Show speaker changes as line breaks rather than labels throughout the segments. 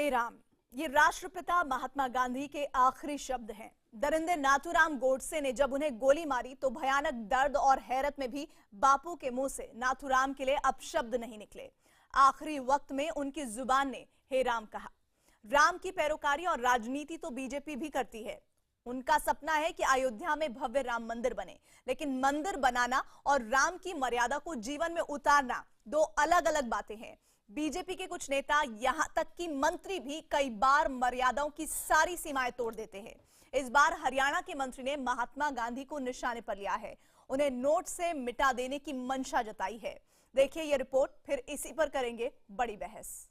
हे राम, ये राष्ट्रपिता महात्मा गांधी के आखिरी शब्द हैं। दरिंदे नाथूराम गोडसे ने जब उन्हें गोली मारी तो भयानक दर्द और हैरत में भी बापू के मुंह से नाथूराम के लिए अपशब्द नहीं निकले। आखिरी वक्त में उनकी जुबान ने हे राम कहा। राम की पैरोकारी और राजनीति तो बीजेपी भी करती है। उनका सपना है कि अयोध्या में भव्य राम मंदिर बने, लेकिन मंदिर बनाना और राम की मर्यादा को जीवन में उतारना दो अलग अलग बातें हैं। बीजेपी के कुछ नेता, यहां तक कि मंत्री भी कई बार मर्यादाओं की सारी सीमाएं तोड़ देते हैं। इस बार हरियाणा के मंत्री ने महात्मा गांधी को निशाने पर लिया है, उन्हें नोट से मिटा देने की मंशा जताई है। देखिए ये रिपोर्ट, फिर इसी पर करेंगे बड़ी बहस।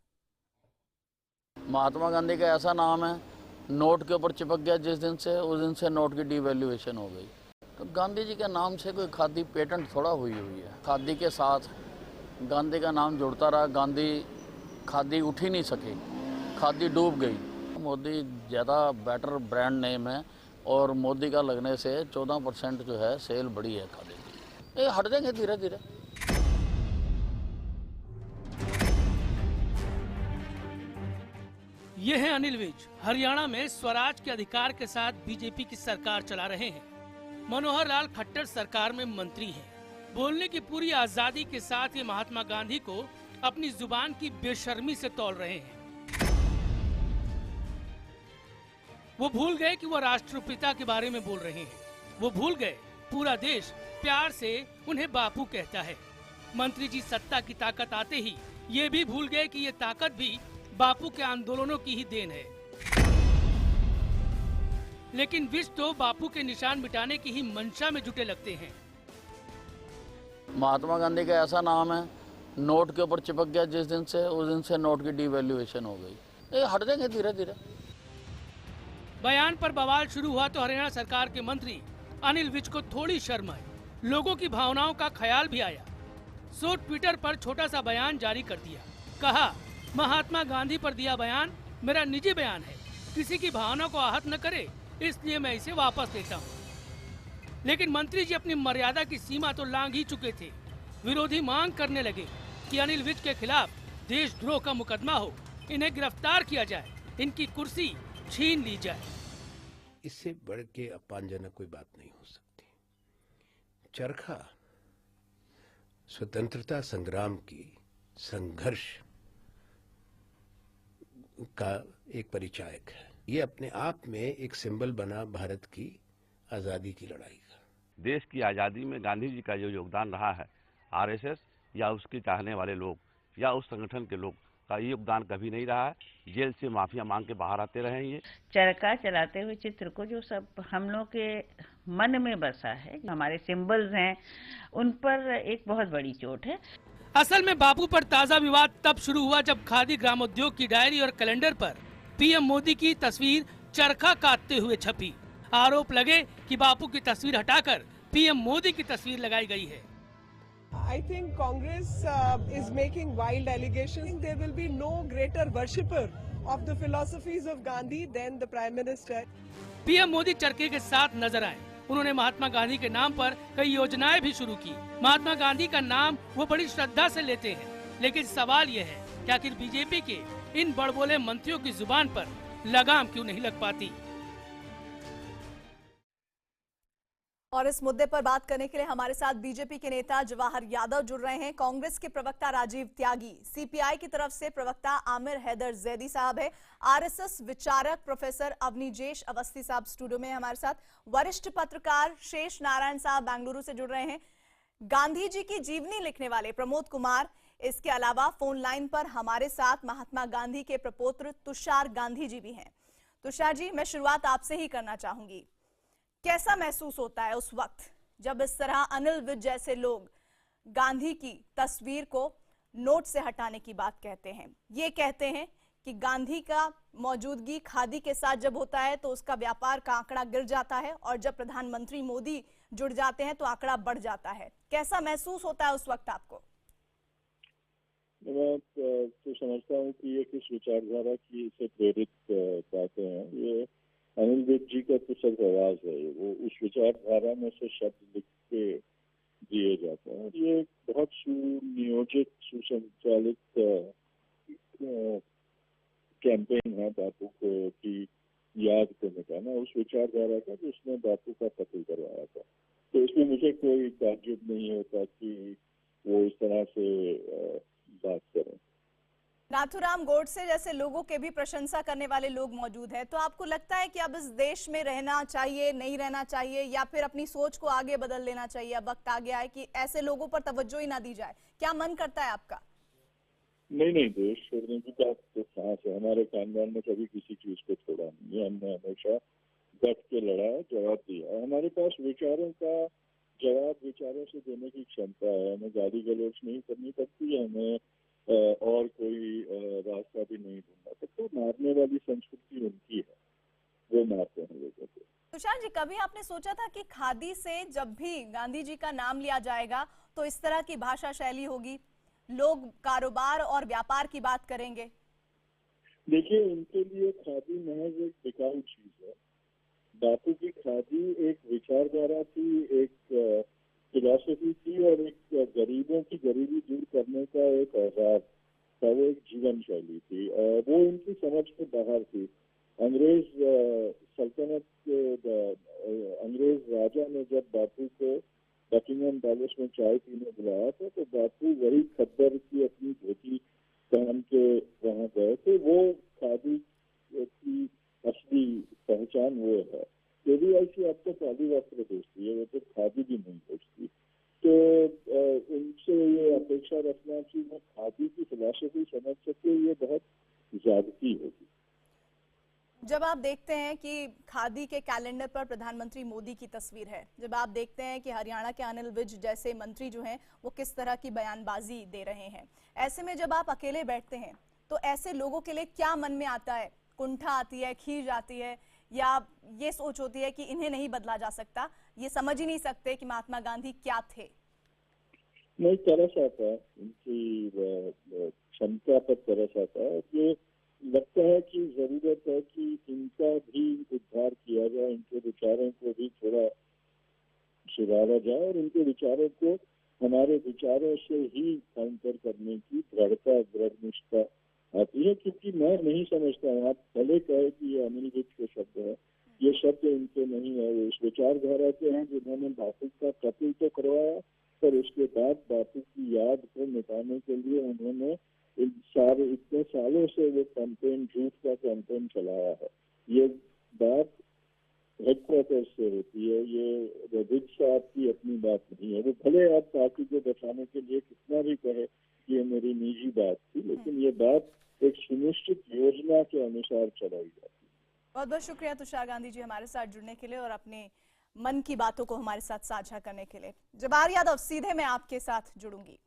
महात्मा गांधी का ऐसा नाम है, नोट के ऊपर चिपक गया जिस दिन से, उस दिन से नोट की डिवैल्यूएशन हो गई। तो गांधी जी के नाम से कोई खादी पेटेंट थोड़ा हुई है। खादी के साथ गांधी का नाम जुड़ता रहा, गांधी खादी उठ ही नहीं सकी, खादी डूब गई। मोदी ज़्यादा बेटर ब्रांड नेम है और मोदी का लगने से 14% जो है सेल बढ़ी है खादी की। ये हट जाएंगे धीरे धीरे।
ये है अनिल विज, हरियाणा में स्वराज के अधिकार के साथ बीजेपी की सरकार चला रहे हैं। मनोहर लाल खट्टर सरकार में मंत्री हैं। बोलने की पूरी आजादी के साथ ये महात्मा गांधी को अपनी जुबान की बेशर्मी से तौल रहे हैं। वो भूल गए कि वो राष्ट्रपिता के बारे में बोल रहे हैं। वो भूल गए पूरा देश प्यार से उन्हें बापू कहता है। मंत्री जी सत्ता की ताकत आते ही ये भी भूल गए कि ये ताकत भी बापू के आंदोलनों की ही देन है। लेकिन विज तो बापू के निशान मिटाने की ही मंशा में जुटे लगते हैं।
महात्मा गांधी का ऐसा नाम है, नोट के ऊपर चिपक गया जिस दिन से, उस दिन से नोट की डिवैल्यूएशन हो गई। ये हट जाएंगे धीरे धीरे।
बयान पर बवाल शुरू हुआ तो हरियाणा सरकार के मंत्री अनिल विज को थोड़ी शर्म आई, लोगों की भावनाओं का ख्याल भी आया। सो ट्विटर पर छोटा सा बयान जारी कर दिया। कहा, महात्मा गांधी पर दिया बयान मेरा निजी बयान है, किसी की भावना को आहत न करे, इसलिए मैं इसे वापस लेता हूँ। लेकिन मंत्री जी अपनी मर्यादा की सीमा तो लांघ ही चुके थे। विरोधी मांग करने लगे कि अनिल विज के खिलाफ देशद्रोह का मुकदमा हो, इन्हें गिरफ्तार किया जाए, इनकी कुर्सी छीन ली जाए।
इससे बढ़ के अपमानजनक कोई बात नहीं हो सकती। चरखा स्वतंत्रता संग्राम की संघर्ष का एक परिचायक है। ये अपने आप में एक सिंबल बना भारत की आजादी की लड़ाई का।
देश की आजादी में गांधी जी का जो योगदान रहा है, आरएसएस या उसके चाहने वाले लोग या उस संगठन के लोग का योगदान कभी नहीं रहा है। जेल से माफिया मांग के बाहर आते रहे। ये
चरखा चलाते हुए चित्र को जो सब हम लोग के मन में बसा है, हमारे सिंबल्स हैं, उन पर एक बहुत बड़ी चोट है।
असल में बापू पर ताजा विवाद तब शुरू हुआ जब खादी ग्रामोद्योग की डायरी और कैलेंडर पर पीएम मोदी की तस्वीर चरखा काटते हुए छपी। आरोप लगे कि बापू की तस्वीर हटाकर पीएम मोदी की तस्वीर लगाई गई है।
I think Congress is making wild allegations. There will be no greater worshipper of the philosophies of Gandhi than the Prime Minister.
PM Modi चरखे के साथ नजर आए। उन्होंने महात्मा गांधी के नाम पर कई योजनाएं भी शुरू की। महात्मा गांधी का नाम वो बड़ी श्रद्धा से लेते हैं, लेकिन सवाल ये है कि आखिर बीजेपी के इन बड़बोले मंत्रियों की जुबान पर लगाम क्यों नहीं लग पाती।
और इस मुद्दे पर बात करने के लिए हमारे साथ बीजेपी के नेता जवाहर यादव जुड़ रहे हैं। कांग्रेस के प्रवक्ता राजीव त्यागी, सीपीआई की तरफ से प्रवक्ता आमिर हैदर जैदी साहब है, आरएसएस विचारक प्रोफेसर अवनीजेश अवस्थी साहब स्टूडियो में हमारे साथ, वरिष्ठ पत्रकार शेष नारायण साहब बेंगलुरु से जुड़ रहे हैं, गांधी जी की जीवनी लिखने वाले प्रमोद कुमार, इसके अलावा फोन लाइन पर हमारे साथ महात्मा गांधी के प्रपौत्र तुषार गांधी जी भी हैं। तुषार जी, मैं शुरुआत आपसे ही करना चाहूंगी। कैसा महसूस होता है उस वक्त जब इस तरह अनिल विज जैसे लोग गांधी की तस्वीर को नोट से हटाने की बात कहते हैं? ये कहते हैं कि गांधी का मौजूदगी खादी के साथ जब होता है तो उसका व्यापार का आंकड़ा गिर जाता है और जब प्रधानमंत्री मोदी जुड़ जाते हैं तो आंकड़ा बढ़ जाता है। कैसा महसूस होता है उस वक्त आपको?
मैं तो समझता हूँ कि ये किस विचारधारा की से प्रेरित बातें हैं। ये अनिल विज जी का तो सब आवाज है, वो उस विचारधारा में से शब्द लिख के दिए जाते हैं। ये बहुत सुनियोजित, सुसंचालित कैंपेन है बापू को की याद करने का ना, उस विचारधारा का जिसने बापू का कत्ल करवाया था। तो इसमें मुझे कोई ताज्जुब नहीं होता कि वो इस तरह से बात करें।
नाथूराम गोडसे जैसे लोगों के भी प्रशंसा करने वाले लोग मौजूद हैं, तो आपको लगता है कि अब इस देश में रहना चाहिए, नहीं रहना चाहिए, या फिर अपनी सोच को आगे बदल लेना चाहिए? अब वक्त आ गया है कि ऐसे लोगों पर तवज्जो ही ना दी जाए। क्या मन करता है आपका?
नहीं, देश छोड़ने की बात तो कहाँ से। हमारे खानदान में कभी किसी चीज को छोड़ा नहीं है। हमने हमेशा डट के लड़ा, जवाब दिया। हमारे पास विचारों का जवाब विचारों से देने की क्षमता है। हमें गाली गलौज नहीं करनी पड़ती है, हमें और कोई रास्ता भी नहीं ढूंढना पड़ता। मारने वाली संस्कृति उनकी है, वो मारते हैं लोगों को।
तुषार जी, कभी आपने सोचा था कि खादी से जब भी गांधी जी का नाम लिया जाएगा तो इस तरह की भाषा शैली होगी, लोग कारोबार और व्यापार की बात करेंगे?
देखिए, उनके लिए खादी महज एक टिकाऊ चीज है। बापू की खादी एक विचारधारा थी, एक फिलॉसफी थी और एक गरीबों की गरीबी दूर करने का एक औजार था। वो एक जीवन शैली थी, वो उनकी समझ के बाहर थी। अंग्रेज सल्तनत अंग्रेज राजा ने जब बापू को बकिंगम पैलेस में चाय पीने बुलाया था, तो बापू वही खद्दर की अपनी धोती पहन के वहां गए थे। वो खादी की असली पहचान वो है। केवीआईसी अब तो खादी वस्त्र बेचती है, वो तो खादी भी नहीं बेचती। तो उनसे ये अपेक्षा रखना कि वो खादी की फिलॉसफी समझ सके, ये बहुत ज्यादती होगी।
जब आप देखते हैं कि खादी के कैलेंडर पर प्रधानमंत्री मोदी की तस्वीर है, जब आप देखते हैं कि हरियाणा के अनिल विज जैसे मंत्री जो हैं वो किस तरह की बयानबाजी दे रहे हैं, ऐसे में जब आप अकेले बैठते हैं तो ऐसे लोगों के लिए क्या मन में आता है? कुंठा आती है, खीज आती है, या ये सोच होती है कि इन्हें नहीं बदला जा सकता, ये समझ ही नहीं सकते कि महात्मा गांधी क्या थे?
नहीं, तरस आता है, उनकी क्षमता पर तरस आता है। ये लगता है कि जरूरत है कि इनका भी उद्धार किया जाए, इनके विचारों को भी थोड़ा सुधारा जाए और इनके विचारों को हमारे विचारों से ही काउंटर करने की दृढ़ता, दृढ़ निष्ठा आती है। क्योंकि मैं नहीं समझता हूँ, आप भले कहे कि ये अनिल विज के शब्द है, ये शब्द इनके नहीं है। वो इस विचारधारा के हैं जिन्होंने बापू का कत्ल तो करवाया, पर उसके बाद बापू की याद को मिटाने के लिए उन्होंने इतने सालों से वो कैंपेन, झूठ का कैंपेन चलाया है। ये बात हेडक्वार्टर से होती है, ये विज साहब की अपनी बात नहीं है। वो भले आप पार्टी को बचाने के लिए कितना भी कहे कि ये मेरी निजी बात थी, लेकिन ये बात एक सुनिश्चित योजना के अनुसार चलाई जाती है।
बहुत बहुत शुक्रिया तुषार गांधी जी हमारे साथ जुड़ने के लिए और अपने मन की बातों को हमारे साथ साझा करने के लिए। जवाहर यादव, सीधे मैं आपके साथ जुड़ूंगी।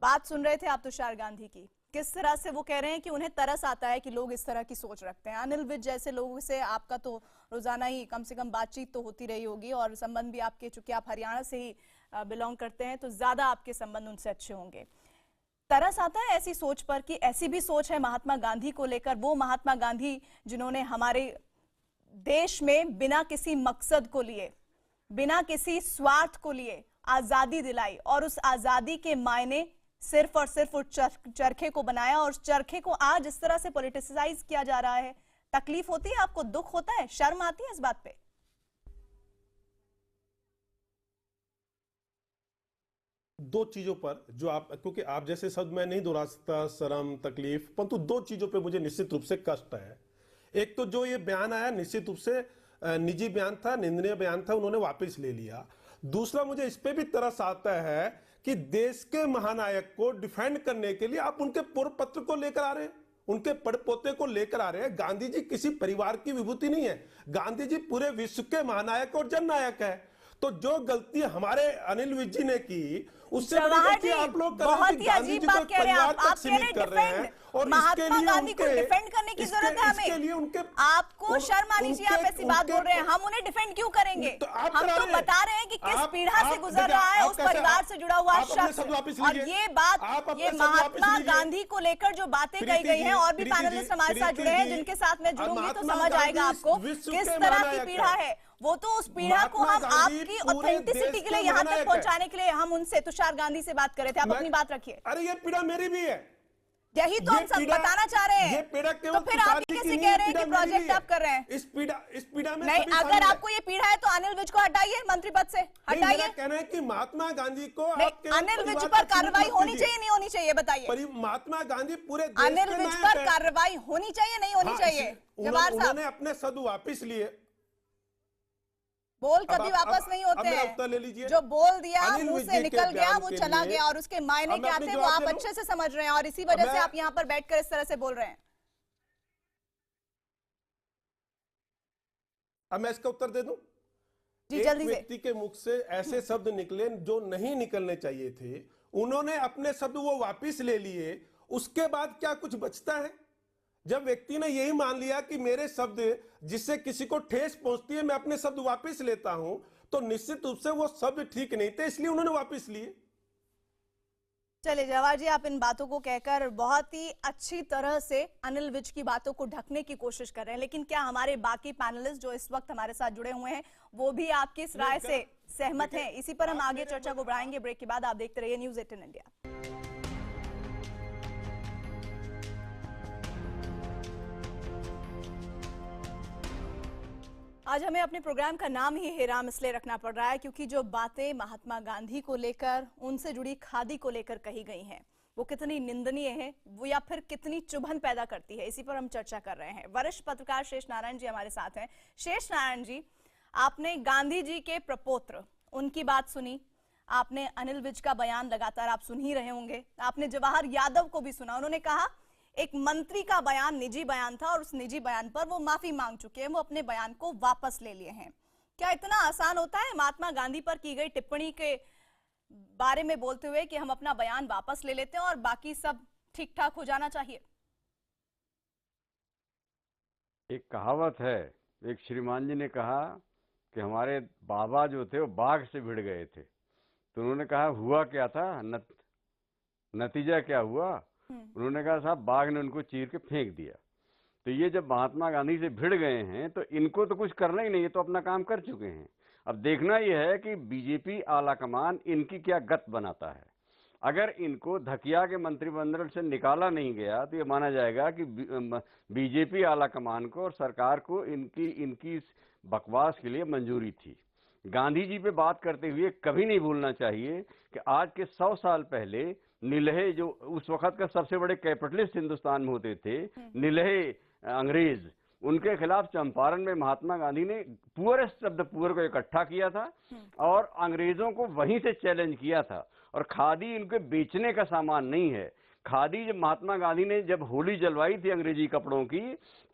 बात सुन रहे थे आप तुषार गांधी की, किस तरह से वो कह रहे हैं कि उन्हें तरस आता है कि लोग इस तरह की सोच रखते हैं। अनिल विज जैसे लोगों से आपका तो रोजाना ही कम से कम बातचीत तो होती रही होगी और संबंध भी आपके, चूंकि आप हरियाणा से ही बिलोंग करते हैं तो ज्यादा आपके संबंध उनसे अच्छे होंगे। तरस आता है ऐसी सोच पर कि ऐसी भी सोच है महात्मा गांधी को लेकर, वो महात्मा गांधी जिन्होंने हमारे देश में बिना किसी मकसद को लिए, बिना किसी स्वार्थ को लिए आजादी दिलाई और उस आजादी के मायने सिर्फ और सिर्फ उस चरखे को बनाया और उस चरखे को आज इस तरह से पॉलिटिसाइज किया जा रहा है। तकलीफ होती है आपको, दुख होता है, शर्म आती है इस बात पे?
दो चीजों पर जो आप, क्योंकि आप जैसे शब्द मैं नहीं दोहरा सकता, शर्म, तकलीफ, परंतु दो चीजों पे मुझे निश्चित रूप से कष्ट है। एक तो जो ये बयान आया निश्चित रूप से निजी बयान था, निंदनीय बयान था, उन्होंने वापस ले लिया। दूसरा मुझे इस पे भी तरस आता है कि देश के महानायक को डिफेंड करने के लिए आप उनके पूर्व पत्र को लेकर आ रहे हैं, उनके पड़पोते को लेकर आ रहे हैं। गांधी जी किसी परिवार की विभूति नहीं है, गांधी जी पूरे विश्व के महानायक और जननायक है। तो जो गलती हमारे अनिल विज जी ने की, उससे बड़ी गलती आप लोग कर रहे हैं कि गांधी जी को परिवार तक सीमित कर रहे हैं और
महात्मा गांधी को डिफेंड करने की जरूरत है हमें। आपको शर्म आनी चाहिए, आप ऐसी बात बोल रहे हैं। हम उन्हें डिफेंड क्यों करेंगे? हम तो बता रहे हैं कि किस पीढ़ा से गुजर रहा है उस परिवार से जुड़ा हुआ शख्स। और ये बात, ये महात्मा गांधी को लेकर जो बातें कही गई हैं, और भी पैनलिस्ट हमारे साथ जुड़े हैं जिनके साथ मैं जुड़ूंगी तो समझ आएगा आपको किस तरह की पीढ़ा है। वो तो उस पीढ़ा को हम आपकी ऑथेंटिसिटी के लिए यहाँ तक पहुंचाने के लिए हम उनसे, तुषार गांधी से बात कर रहे थे। आप अपनी बात रखिए।
अरे ये पीढ़ा मेरी भी है,
यही तो हम सब बताना चाह रहे हैं।
ये पीड़ा
तो फिर आप ये कैसे कह रहे हैं कि प्रोजेक्ट आप कर रहे हैं?
इस पीड़ा में
नहीं, अगर आपको ये पीड़ा है तो अनिल विज को हटाइए मंत्री पद से, हटाइए।
कहना है कि महात्मा गांधी को
अनिल विज पर कार्रवाई होनी चाहिए नहीं होनी चाहिए, बताइए।
महात्मा गांधी पूरे
अनिल विज पर कार्रवाई होनी चाहिए नहीं होनी चाहिए? जवाहर साहब,
उन्होंने अपने शब्द वापिस लिए।
बोल कभी वापस नहीं होते हैं।
ले लीजिए,
जो बोल दिया मुंह से निकल गया वो चला गया, और उसके मायने क्या थे वो आप अच्छे से समझ रहे हैं, और इसी वजह से आप यहाँ पर बैठकर इस तरह से बोल रहे हैं।
अब मैं इसका उत्तर दे दूं?
जी,
एक
जल्दी से।
व्यक्ति के मुख से ऐसे शब्द निकले जो नहीं निकलने चाहिए थे, उन्होंने अपने शब्द वो वापिस ले लिए, उसके बाद क्या कुछ बचता है? जब व्यक्ति ने यही मान लिया कि मेरे शब्द जिससे किसी को ठेस पहुंचती है मैं अपने शब्द वापस लेता हूं, तो निश्चित रूप से वो शब्द ठीक नहीं थे, इसलिए उन्होंने वापस लिए।
चलिए जवाहर जी, आप इन बातों को कहकर बहुत ही अच्छी तरह से अनिल विज की बातों को ढकने की कोशिश कर रहे हैं, लेकिन क्या हमारे बाकी पैनलिस्ट जो इस वक्त हमारे साथ जुड़े हुए हैं वो भी आपकी इस राय से सहमत हैं? इसी पर हम आगे चर्चा को बढ़ाएंगे। ब्रेक के बाद आप देखते रहिए न्यूज़ 18 इंडिया। आज हमें अपने प्रोग्राम का नाम ही हेराम इसलिए रखना पड़ रहा है क्योंकि जो बातें महात्मा गांधी को लेकर, उनसे जुड़ी खादी को लेकर कही गई हैं, वो कितनी निंदनीय है, वो या फिर कितनी चुभन पैदा करती है, इसी पर हम चर्चा कर रहे हैं। वरिष्ठ पत्रकार शेष नारायण जी हमारे साथ हैं। शेष नारायण जी, आपने गांधी जी के प्रपौत्र, उनकी बात सुनी, आपने अनिल विज का बयान लगातार आप सुन ही रहे होंगे, आपने जवाहर यादव को भी सुना। उन्होंने कहा एक मंत्री का बयान निजी बयान था और उस निजी बयान पर वो माफी मांग चुके हैं, वो अपने बयान को वापस ले लिए हैं। क्या इतना आसान होता है महात्मा गांधी पर की गई टिप्पणी के बारे में बोलते हुए कि हम अपना बयान वापस ले लेते हैं और बाकी सब ठीक ठाक हो जाना चाहिए?
एक कहावत है, एक श्रीमान जी ने कहा कि हमारे बाबा जो थे वो बाघ से भिड़ गए थे, तो उन्होंने कहा हुआ क्या था, नतीजा क्या हुआ? उन्होंने कहा साहब बाघ ने उनको चीर के फेंक दिया। तो ये जब महात्मा गांधी से भिड़ गए हैं तो इनको तो कुछ करना ही नहीं है, तो अपना काम कर चुके हैं। अब देखना यह है कि बीजेपी आलाकमान इनकी क्या गत बनाता है। अगर इनको धकिया के मंत्रिमंडल से निकाला नहीं गया तो ये माना जाएगा कि बीजेपी आलाकमान को और सरकार को इनकी बकवास के लिए मंजूरी थी। गांधी जी पे बात करते हुए कभी नहीं भूलना चाहिए कि आज के 100 साल पहले नीलहे, जो उस वक्त का सबसे बड़े कैपिटलिस्ट हिंदुस्तान में होते थे, नीलहे अंग्रेज, उनके खिलाफ चंपारण में महात्मा गांधी ने पुअरेस्ट ऑफ द पुअर को इकट्ठा किया था और अंग्रेजों को वहीं से चैलेंज किया था। और खादी इनके बेचने का सामान नहीं है। खादी जब महात्मा गांधी ने जब होली जलवाई थी अंग्रेजी कपड़ों की,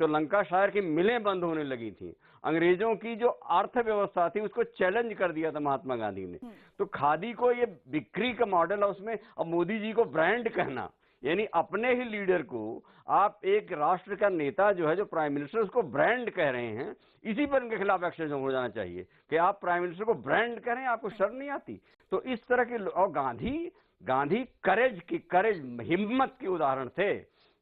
तो लंकाशायर की मिलें बंद होने लगी थी। अंग्रेजों की जो अर्थव्यवस्था थी उसको चैलेंज कर दिया था महात्मा गांधी ने। तो खादी को ये बिक्री का मॉडल है उसमें। अब मोदी जी को ब्रांड कहना, यानी अपने ही लीडर को आप एक राष्ट्र का नेता जो है, जो प्राइम मिनिस्टर, उसको ब्रांड कह रहे हैं, इसी पर इनके खिलाफ एक्शन हो जाना चाहिए कि आप प्राइम मिनिस्टर को ब्रांड कह रहे हैं, आपको शर्म नहीं आती? तो इस तरह के, और गांधी करेज हिम्मत के उदाहरण थे।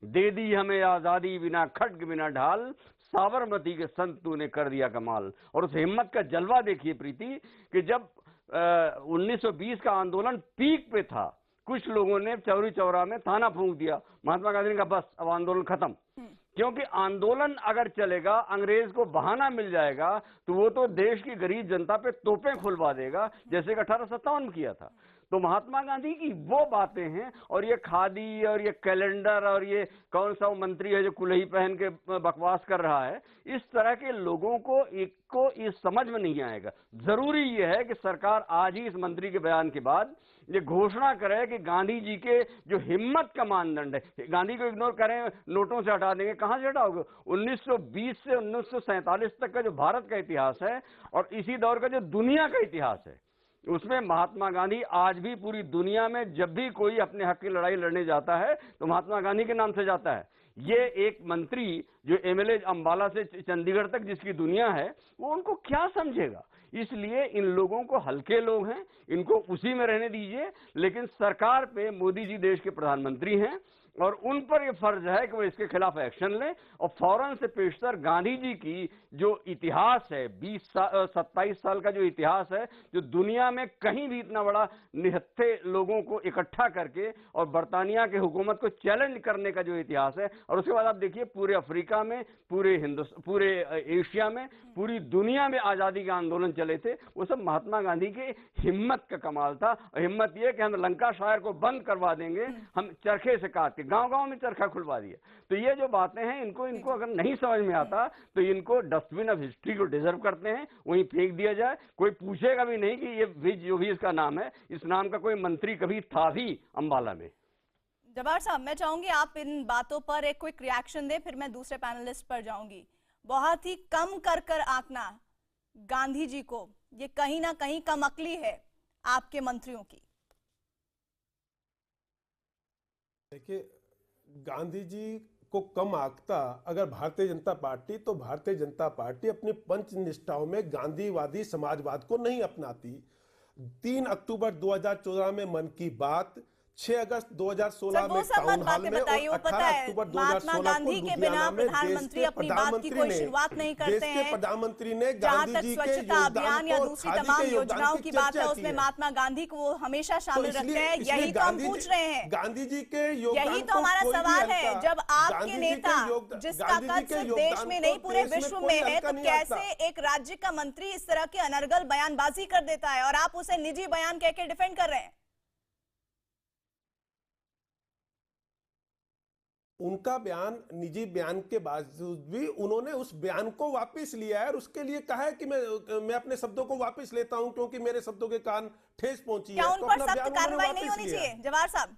दे दी हमें आजादी बिना खड्ग बिना ढाल, साबरमती के संत तूने कर दिया कमाल। और उस हिम्मत का जलवा देखिए प्रीति, कि जब 1920 का आंदोलन पीक पे था, कुछ लोगों ने चौरी चौरा में थाना फूंक दिया, महात्मा गांधी ने कहा बस अब आंदोलन खत्म। क्योंकि आंदोलन अगर चलेगा, अंग्रेज को बहाना मिल जाएगा, तो वो तो देश की गरीब जनता पे तोपें खुलवा देगा, जैसे कि 1857 में किया था। तो महात्मा गांधी की वो बातें हैं। और ये खादी और ये कैलेंडर और ये कौन सा मंत्री है जो कुल्ही पहन के बकवास कर रहा है, इस तरह के लोगों को ये समझ में नहीं आएगा। जरूरी ये है कि सरकार आज ही इस मंत्री के बयान के बाद ये घोषणा करे कि गांधी जी के जो हिम्मत का मानदंड है, गांधी को इग्नोर करें, नोटों से हटा देंगे, कहां से हटाओगे? 1920 से 1947 तक का जो भारत का इतिहास है और इसी दौर का जो दुनिया का इतिहास है, उसमें महात्मा गांधी आज भी पूरी दुनिया में जब भी कोई अपने हक की लड़ाई लड़ने जाता है तो महात्मा गांधी के नाम से जाता है। ये एक मंत्री जो एमएलए अंबाला से चंडीगढ़ तक जिसकी दुनिया है, वो उनको क्या समझेगा? इसलिए इन लोगों को, हल्के लोग हैं, इनको उसी में रहने दीजिए। लेकिन सरकार पे, मोदी जी देश के प्रधानमंत्री हैं, और उन पर ये फर्ज है कि वो इसके खिलाफ एक्शन लें और फौरन से पेशतर गांधी जी की जो इतिहास है, 27 साल का जो इतिहास है, जो दुनिया में कहीं भी इतना बड़ा निहत्थे लोगों को इकट्ठा करके और बरतानिया के हुकूमत को चैलेंज करने का जो इतिहास है, और उसके बाद आप देखिए पूरे अफ्रीका में, पूरे एशिया में, पूरी दुनिया में आजादी के आंदोलन चले थे, वो सब महात्मा गांधी की हिम्मत का कमाल था। और हिम्मत ये कि हम लंका शायर को बंद करवा देंगे, हम चरखे से काट के गांव-गांव में चरखा खुलवा दिया। तो ये जो बातें हैं, इनको अगर नहीं समझ में आता तो इनको डस्टबिन ऑफ हिस्ट्री को डिजर्व करते हैं, वहीं फेंक दिया जाए। कोई पूछेगा भी नहीं कि ये विज जो भी इसका नाम है, इस नाम का कोई मंत्री कभी था भी अंबाला में।
जवाहर साहब, मैं चाहूंगी आप इन बातों पर एक क्विक रिएक्शन दें, फिर मैं दूसरे पैनलिस्ट पर जाऊंगी। बहुत ही कम कर आंकना गांधी जी को, ये कहीं ना कहीं कम अकली है आपके मंत्रियों की।
देखिए, गांधी जी को कम आंकता अगर भारतीय जनता पार्टी, तो भारतीय जनता पार्टी अपनी पंच निष्ठाओं में गांधीवादी समाजवाद को नहीं अपनाती। 3 अक्टूबर 2014 में मन की बात, 6 अगस्त 2016 में टाउन हॉल में, और 18 अक्टूबर 2016 को लुधियाना में
प्रधानमंत्री अपनी बात की कोई शुरुआत नहीं करते हैं।
प्रधानमंत्री ने
जहां
गांधी
तक
जी के
स्वच्छता अभियान या
योगदान
दूसरी
को,
तमाम
खादी के
योजनाओं
योगदान
की
की
बात है,
चर्चा
उसमें
की है।
महात्मा गांधी को वो हमेशा शामिल रखते हैं। यही तो हम पूछ रहे हैं,
गांधी जी के योगदान,
यही तो हमारा सवाल है। जब आपके नेता, जिसका कद सिर्फ देश में नहीं पूरे विश्व में है, तो कैसे एक राज्य का मंत्री इस तरह की अनर्गल बयानबाजी कर देता है और आप उसे निजी बयान कह के डिफेंड कर रहे हैं?
उनका बयान निजी बयान के बावजूद भी उन्होंने उस बयान को वापस लिया है और उसके लिए कहा है कि मैं अपने शब्दों को वापस लेता हूं क्योंकि मेरे शब्दों के कान ठेस पहुंची है।
क्या उन पर सख्त कार्रवाई नहीं होनी चाहिए जवाहर साहब?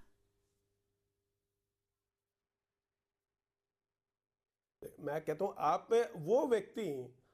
मैं कहता हूं, आप वो व्यक्ति,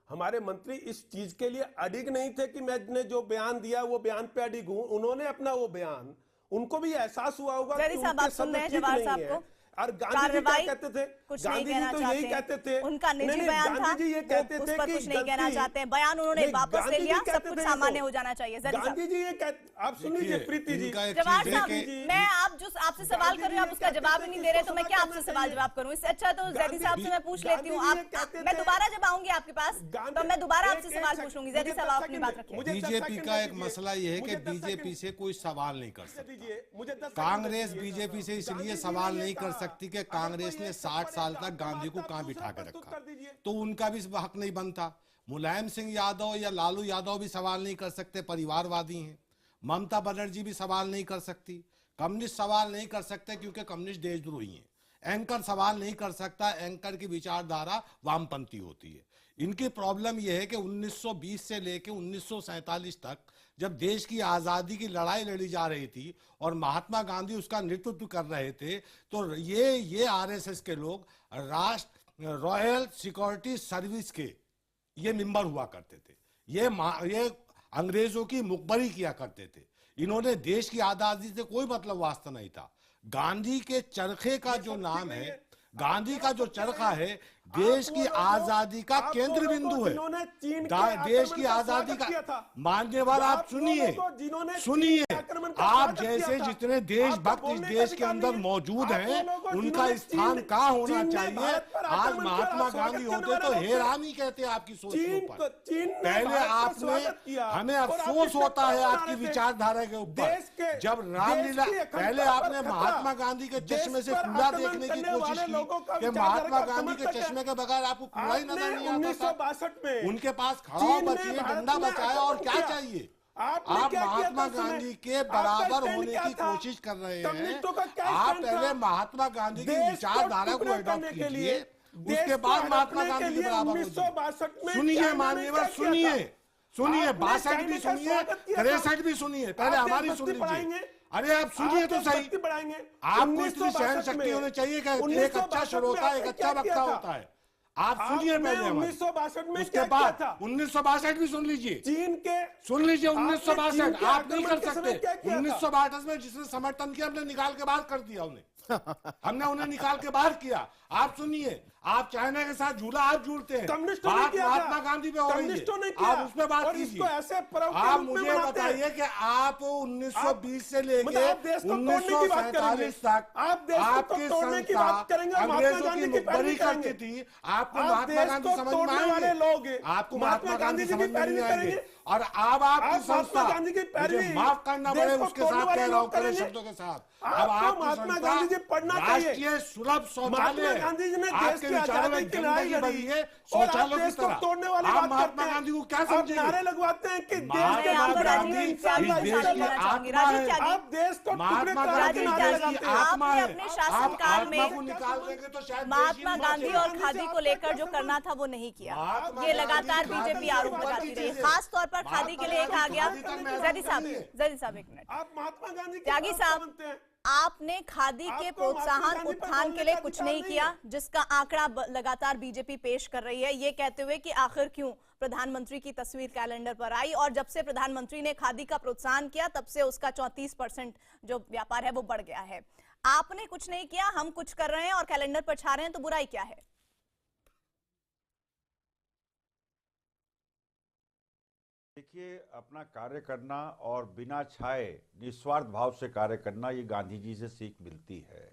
हमारे मंत्री इस चीज के लिए अडिग नहीं थे कि मैंने जो बयान दिया वो बयान पे अडिग हूं। उन्होंने अपना वो बयान, उनको भी एहसास हुआ होगा कि उनके शब्द ठीक नहीं है। और गांधी जी क्या कहते थे? गांधी जी तो यही कहते थे,
उनका निजी बयान था,
गांधी जी ये कहते थे कि
कुछ नहीं कहना चाहते हैं, बयान उन्होंने वापस ले लिया, सब कुछ सामान्य हो जाना चाहिए।
गांधी जी ये कहते, आप सुन लीजिए प्रीति जी।
जवाहर साहब, मैं आप जो आपसे सवाल कर रही हूँ, आप उसका जवाब ही नहीं दे रहे, तो मैं क्या आपसे सवाल जवाब करूँ? इससे अच्छा तो जैदी साहब से मैं पूछ लेती हूँ। मैं दोबारा जब आऊंगी आपके पास तो मैं दोबारा आपसे सवाल पूछूंगी। जैदी साहब, आप अपनी बात रखिए।
बीजेपी का एक मसला ये है कि बीजेपी से कोई सवाल नहीं कर सकता। कांग्रेस बीजेपी से इसलिए सवाल नहीं कर सकती कि कांग्रेस ने 60 साल तक गांधी को कहां बिठा के रखा, तो उनका भी हक नहीं बनता। मुलायम सिंह यादव या लालू यादव भी सवाल नहीं कर सकते, परिवारवादी हैं। ममता बनर्जी भी सवाल नहीं कर सकती। कम्युनिस्ट सवाल नहीं कर सकते क्योंकि कम्युनिस्ट देशद्रोही हैं। एंकर सवाल नहीं कर सकता, एंकर की विचारधारा वामपंथी होती है। इनकी प्रॉब्लम यह है कि 1920 से लेकर 1947 तक जब देश की आज़ादी की लड़ाई लड़ी जा रही थी और महात्मा गांधी उसका नेतृत्व कर रहे थे, तो ये आरएसएस के लोग रॉयल सिक्योरिटी सर्विस के ये मेंबर हुआ करते थे। ये अंग्रेजों की मुखबरी किया करते थे। इन्होंने देश की आज़ादी से कोई मतलब वास्ता नहीं था। गांधी के चरखे का जो नाम है, गांधी का जो चरखा है, देश की आजादी का केंद्र बिंदु है। देश की आजादी का मान्यवर, आप सुनिए, आप जैसे जितने देशभक्त इस देश के अंदर मौजूद हैं, उनका स्थान कहाँ होना चाहिए? आज महात्मा गांधी होते तो हैरानी कहते आपकी सोच के ऊपर। पहले आपने, हमें अफसोस होता है आपकी विचारधारा के ऊपर। जब रामलीला, पहले आपने महात्मा गांधी के चश्मे से कूड़ा देखने की कोशिश की कि महात्मा गांधी के चश्मे के बगैर आपको कूड़ा ही नजर नहीं आता था। उनके पास खड़ा बचिए, डंडा बचाए, और क्या चाहिए? आप महात्मा गांधी के बराबर होने की कोशिश कर रहे हैं। आप पहले महात्मा गांधी की विचारधारा को एडॉप्ट कीजिए, उसके बाद महात्मा गांधी के बराबर होइए। सुनिए माननीय, सुनिए 62 भी सुनिए, 63 भी सुनिए, पहले हमारी सुन लीजिए। अरे आप सुनिए तो सही। आपको इतनी सहन शक्ति होनी चाहिए कि एक अच्छा श्रोता, एक अच्छा वक्ता होता है। आप सुनिए पहले,
1962 में
उसके बाद 1962 भी सुन लीजिए।
चीन के
सुन लीजिए 1962 आप नहीं कर सकते। 1962 में जिसने समर्थन किया हमने निकाल के बाहर कर दिया उन्हें। हमने उन्हें निकाल के बाहर किया। आप सुनिए, आप चाइना के साथ झूला आप झूलते हैं,
कम्युनिस्टों ने
बात
किया
महात्मा गांधी पे हो रही
कम्युनिस्टों ने
है,
किया
आप उस पर बात
और
कीजिए।
इसको ऐसे पर्व के
आप
रूप में
मुझे
मनाते हैं।
बताइए कि आप 1920 से लेके
मतलब आप देश को तोड़ने की बात करेंगे,
1947 तक
आप देश को
आपकी
तोड़ने की
संस्था
बात करेंगे और महात्मा
अंग्रेजों
गांधी
की
की पैरवी
मुखबरी करती
करेंगे।
थी। आपको
आप
महात्मा
देश
गांधी
को
समझ में
तोड़ने वाले
आएंगे,
लोग
आपको महात्मा गांधी
की
समझ में
पैरवी
नहीं आएंगे।
करेंगे।
और अब आपकी
आप महात्मा
संस्था,
गांधी की पैरवी
मुझे माफ करना
देश
पड़े
को
उसके
तोड़ने
साथ
वाले
कह रहा हूँ
लोग
कड़े
करेंगे।
शब्दों के साथ।
आपको
अब आपकी
महात्मा
संस्था
गांधी जी पढ़ना चाहिए।
राष्ट्रीय सुलभ शौचालय,
महात्मा गांधी जी ने देश
आपके
की
विचारों
आजादी
में
की
गंदगी
लड़ाई
भरी
लड़ी
है
और आप
शौचालयों की
देश को
तरह।
तोड़ने वाली
आप
बात
महात्मा
करते हैं।
गांधी को क्या
आप
समझेंगे?
नारे लगवाते हैं कि देश के
महात्मा
महात्मा
गांधी
गांधी
इस देश की आत्मा है।
आप देश को टुकड़े
महात्मा
कराने
गांधी
के
इस
नारे
देश की
लगाते हैं।
आत्मा
आपने
है।
अपने
आप
शासनकाल
आत्मा
में
को निकाल देंगे तो शायद
महात्मा
देश ही
गांधी
बचेगा।
और खादी को लेकर जो करना था वो नहीं किया।
महात्मा
ये
गांधी
लगातार
खादी
बीजेपी
से
आरोप
ऊपर
लगाती
की
रही,
चीज़ है।
खास तौर पर खादी के लिए कहा गया।
खादी तक मैं
जैदी साहब,
नहीं है।
जैदी साहब एक मिनट।
आप महात्मा गांधी के
त्यागी
साथ
साहब,
बनते हैं।
आपने खादी के
आपको
प्रोत्साहन
महात्मा गांधी पर
उत्थान
बोलने
के लिए
का
कुछ
अधिकार
नहीं
नहीं
किया,
है।
जिसका आंकड़ा लगातार बीजेपी पेश कर रही है, ये कहते हुए कि आखिर क्यों प्रधानमंत्री की तस्वीर कैलेंडर पर आई और जब से प्रधानमंत्री ने खादी का प्रोत्साहन किया तब से उसका 34% जो व्यापार है वो बढ़ गया है। आपने कुछ नहीं किया, हम कुछ कर रहे हैं और कैलेंडर पर छा रहे हैं, तो बुराई क्या है?
देखिए, अपना कार्य करना और बिना छाए निस्वार्थ भाव से कार्य करना, ये गांधी जी से सीख मिलती है।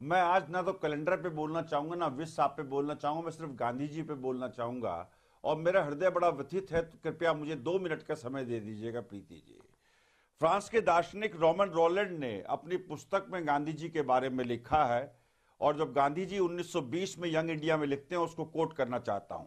मैं आज ना तो कैलेंडर पे बोलना चाहूंगा ना विश्व साहब पे बोलना चाहूंगा, मैं सिर्फ गांधी जी पे बोलना चाहूंगा। और मेरा हृदय बड़ा व्यथित है, तो कृपया मुझे 2 मिनट का समय दे दीजिएगा प्रीति जी। फ्रांस के दार्शनिक रोमन रोलैंड ने अपनी पुस्तक में गांधी जी के बारे में लिखा है, और जब गांधी जी 1920 में यंग इंडिया में लिखते हैं, उसको कोट करना चाहता हूं।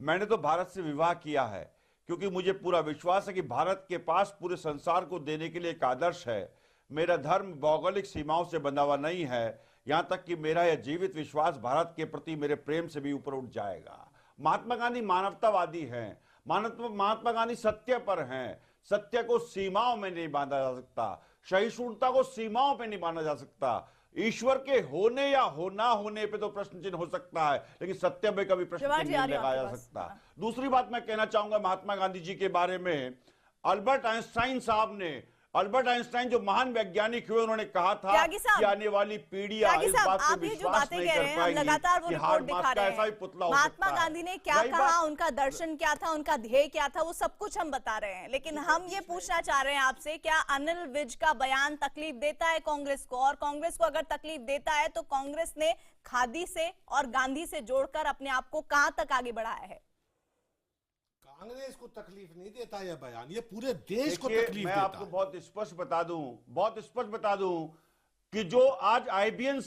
मैंने तो भारत से विवाह किया है क्योंकि मुझे पूरा विश्वास है कि भारत के पास पूरे संसार को देने के लिए एक आदर्श है। मेरा धर्म भौगोलिक सीमाओं से बंधा हुआ नहीं है, यहां तक कि मेरा यह जीवित विश्वास भारत के प्रति मेरे प्रेम से भी ऊपर उठ जाएगा। महात्मा गांधी मानवतावादी हैं। महात्मा गांधी सत्य पर हैं। सत्य को सीमाओं में नहीं बांधा जा सकता, सहिष्णुता को सीमाओं पे नहीं बांधा जा सकता। ईश्वर के होने या हो ना होने पे तो प्रश्न चिन्ह हो सकता है, लेकिन सत्य पे कभी प्रश्न चिन्ह नहीं लगाया जा सकता। दूसरी बात मैं कहना चाहूंगा महात्मा गांधी जी के बारे में, अल्बर्ट आइंस्टाइन साहब ने, अल्बर्ट आइंस्टाइन जो महान वैज्ञानिक हुए, उन्होंने कहा था कि आने वाली पीढ़ियां इस बात पे विश्वास नहीं कर पाएंगी
लगातार वो
कि
रिपोर्ट
हार्ड
दिखा
मास का
रहे
ऐसा ही
हैं।
पुतला हो
महात्मा
सकता है।
गांधी ने क्या कहा, उनका दर्शन क्या था, उनका ध्येय क्या था, वो सब कुछ हम बता रहे हैं। लेकिन हम ये पूछना चाह रहे हैं आपसे, क्या अनिल विज का बयान तकलीफ देता है कांग्रेस को? और कांग्रेस को अगर तकलीफ देता है तो कांग्रेस ने खादी से और गांधी से जोड़कर अपने आप को कहां तक आगे बढ़ाया है?
कांग्रेस को तकलीफ नहीं देता यह बयान, ये पूरे देश को तकलीफ
मैं
देता
आपको
है।
बहुत स्पष्ट बता दूं कि जो आज IBN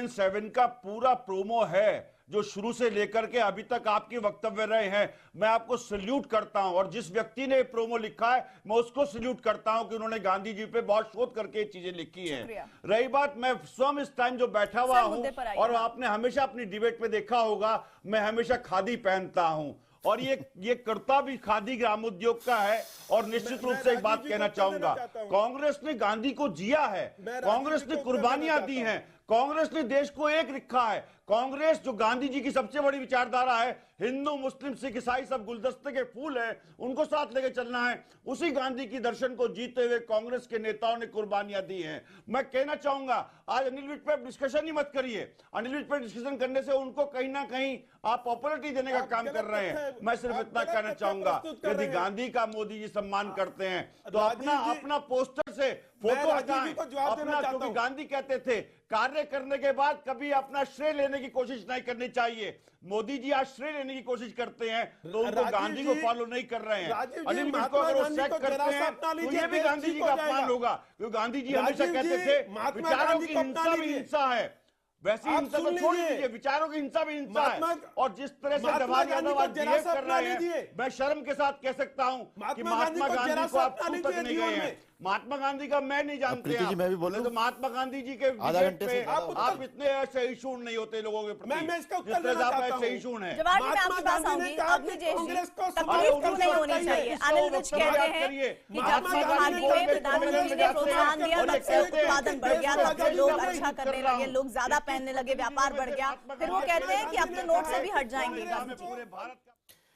7 का पूरा प्रोमो है, जो शुरू से लेकर के अभी तक आपके वक्तव्य रहे हैं, मैं आपको सल्यूट करता हूं। और जिस व्यक्ति ने प्रोमो लिखा है, मैं उसको सल्यूट करता हूं कि उन्होंने गांधी जी पे बहुत शोध करके चीजें लिखी हैं। रही बात, मैं स्वयं इस टाइम जो बैठा हुआ हूं, और आपने हमेशा अपनी डिबेट में देखा होगा, मैं हमेशा खादी पहनता हूं, और ये कर्ता भी खादी ग्रामोद्योग का है। और निश्चित रूप से एक बात कहना चाहूंगा, कांग्रेस ने गांधी को जिया है, कांग्रेस ने कुर्बानियां दी हैं, कांग्रेस ने देश को एक रखा है। कांग्रेस जो गांधी जी की सबसे बड़ी विचारधारा है, हिंदू मुस्लिम सिख ईसाई सब गुलदस्ते के फूल हैं, उनको साथ लेके चलना है, उसी गांधी की दर्शन को जीते हुए कांग्रेस के नेताओं ने कुर्बानियां दी हैं। मैं कहना चाहूंगा, आज अनिल विज पे डिस्कशन ही मत करिए। अनिल विज पे डिस्कशन करने से उनको कहीं ना कहीं आप पॉपुलरिटी देने का काम कर रहे हैं। मैं सिर्फ इतना कहना चाहूंगा, यदि गांधी का मोदी जी सम्मान करते हैं तो अपना पोस्टर से फोटो हटाएं अपना, क्योंकि गांधी कहते थे कार्य करने के बाद कभी अपना श्रेय लेने की कोशिश नहीं करनी चाहिए। मोदी जी आज श्रेय लेने की कोशिश करते हैं, तो उनको गांधी को फॉलो नहीं कर रहे हैं। अनिल विज को अगर वो सेट करते हैं तो ये भी गांधी जी का अपमान होगा, क्योंकि गांधी जी हमेशा कहते थे विचारों की हिंसा भी हिंसा है, वैसी हिंसा को छोड़ दीजिए, विचारों की हिंसा भी हिंसा है। और जिस तरह से जवाहर यादव आज बिहेव कर रहे हैं, मैं शर्म के साथ कह सकता हूं कि महात्मा गांधी को आप छू तक नहीं गए हैं। महात्मा गांधी का मैं नहीं जानते हैं, मैं भी बोलूं तो महात्मा गांधी जी के
आधा घंटे से
आप इतने सहिष्णु नहीं होते लोगों के प्रति,
मैं इसका उत्तर
जिस तरह
देना
आप
चाहता हूं।
सहिष्णु हैं।
जवाब में आपके पास आऊंगी। तकलीफ क्यों नहीं होनी चाहिए? अनिल विज कह रहे हैं कि जब से खादी में प्रधानमंत्री ने प्रोत्साहन दिया तब से उत्पादन बढ़ गया, तब से लोग अच्छा करने लगे, लोग ज्यादा पहनने लगे, व्यापार बढ़ गया। फिर वो कहते हैं कि अब तो नोट से भी हट जाएंगे गांधी जी।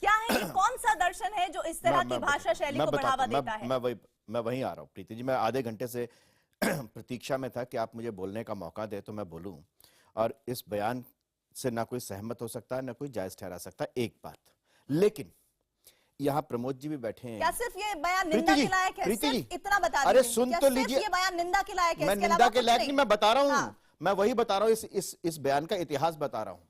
क्या है, कौन सा दर्शन है जो इस तरह की भाषा शैली को बढ़ावा देता है?
मैं वहीं आ रहा हूँ प्रीति जी। मैं आधे घंटे से प्रतीक्षा में था कि आप मुझे बोलने का मौका दे तो मैं बोलूं, और इस बयान से ना कोई सहमत हो सकता है ना कोई जायज ठहरा सकता है। एक बात, लेकिन यहाँ प्रमोद जी भी बैठे हैं।
क्या सिर्फ ये बयान निंदा के लायक है? सिर्फ इतना बता दीजिए।
अरे सुन तो लीजिए,
ये बयान निंदा के लायक है?
मैं निंदा के लायक नहीं, मैं बता रहा हूँ, मैं वही बता रहा हूँ, इस बयान का इतिहास बता रहा हूँ।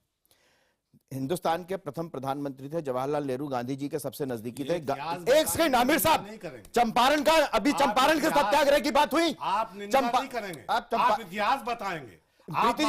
हिंदुस्तान के प्रथम प्रधानमंत्री थे जवाहरलाल नेहरू, गांधी जी के सबसे नजदीकी थे। एक सेकंड आमिर साहब, चंपारण का अभी चंपारण के सत्याग्रह की बात हुई,
आप निंदा नहीं करेंगे, आप इतिहास बताएंगे।
प्रीति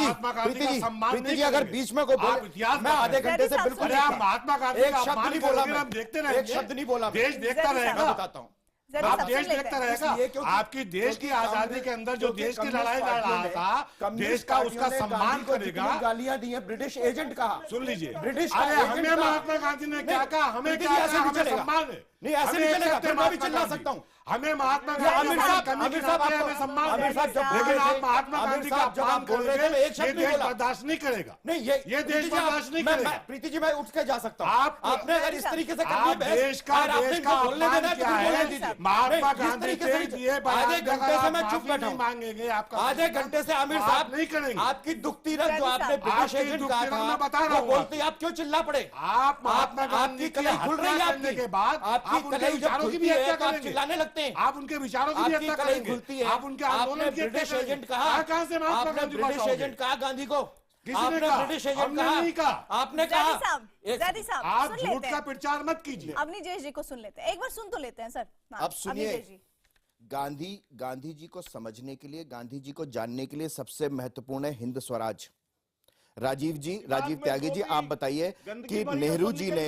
जी अगर बीच में कोई बोले, मैं आधे घंटे से बिल्कुल
महात्मा गांधी
एक शब्द नहीं बोला,
हम देखते रहेंगे,
एक शब्द नहीं बोला,
देश देखता रहेगा,
बताता हूँ,
आप देश देखता रहेगा। आपकी देश की आजादी के अंदर जो देश की लड़ाई लड़ रहा था, देश का उसका सम्मान करेगा।
गालियां दी है, ब्रिटिश एजेंट कहा,
सुन लीजिए,
ब्रिटिश,
अरे हमें महात्मा गांधी ने क्या कहा, हमें क्या कहा, हमें सम्मान है।
नहीं ऐसे नहीं चलेगा, फिर मैं भी चिल्ला सकता हूँ।
हमें महात्मा गांधी हमें सम्मान है, लेकिन आप महात्मा गांधी का अपमान कर रहे थे, ये देश बर्दाश्त नहीं करेगा।
नहीं ये
देश बर्दाश्त नहीं करेगा।
प्रीति जी मैं उठ के जा सकता हूँ, आपने अगर इस तरीके से
देश का अपमान क्या है, महात्मा गांधी के दिए
आधे घंटे से मैं चुप बैठा हूँ,
मांगेंगे आपका,
आधे घंटे से आमिर साहब
नहीं करेंगे।
आपकी दुखती रग जो आपने ब्रिटिश एजेंट कहा था,
बता रहा हूँ,
बोलते आप क्यों चिल्ला पड़े?
आप महात्मा गांधी
की कलई खुल रही है आपकी
के बाद
आपकी कलई जब खुलती है तो आप चिल्लाने लगते हैं,
आप उनके विचारों की भी हत्या करेंगे, आप उनके आंदोलन की
ब्रिटिश एजेंट कहा,
कहां से महात्मा गांधी
ब्रिटिश एजेंट कहा गांधी को,
आपने ब्रिटिश एजेंट कहा, आपने कहा। आप झूठ का प्रचार मत कीजिए।
अवनीश जी को सुन लेते हैं, एक बार सुन तो लेते हैं सर।
अब सुनिए, गांधी जी को समझने के लिए, गांधी जी को जानने के लिए सबसे महत्वपूर्ण है हिंद स्वराज। राजीव त्यागी जी आप बताइए कि नेहरू जी ने,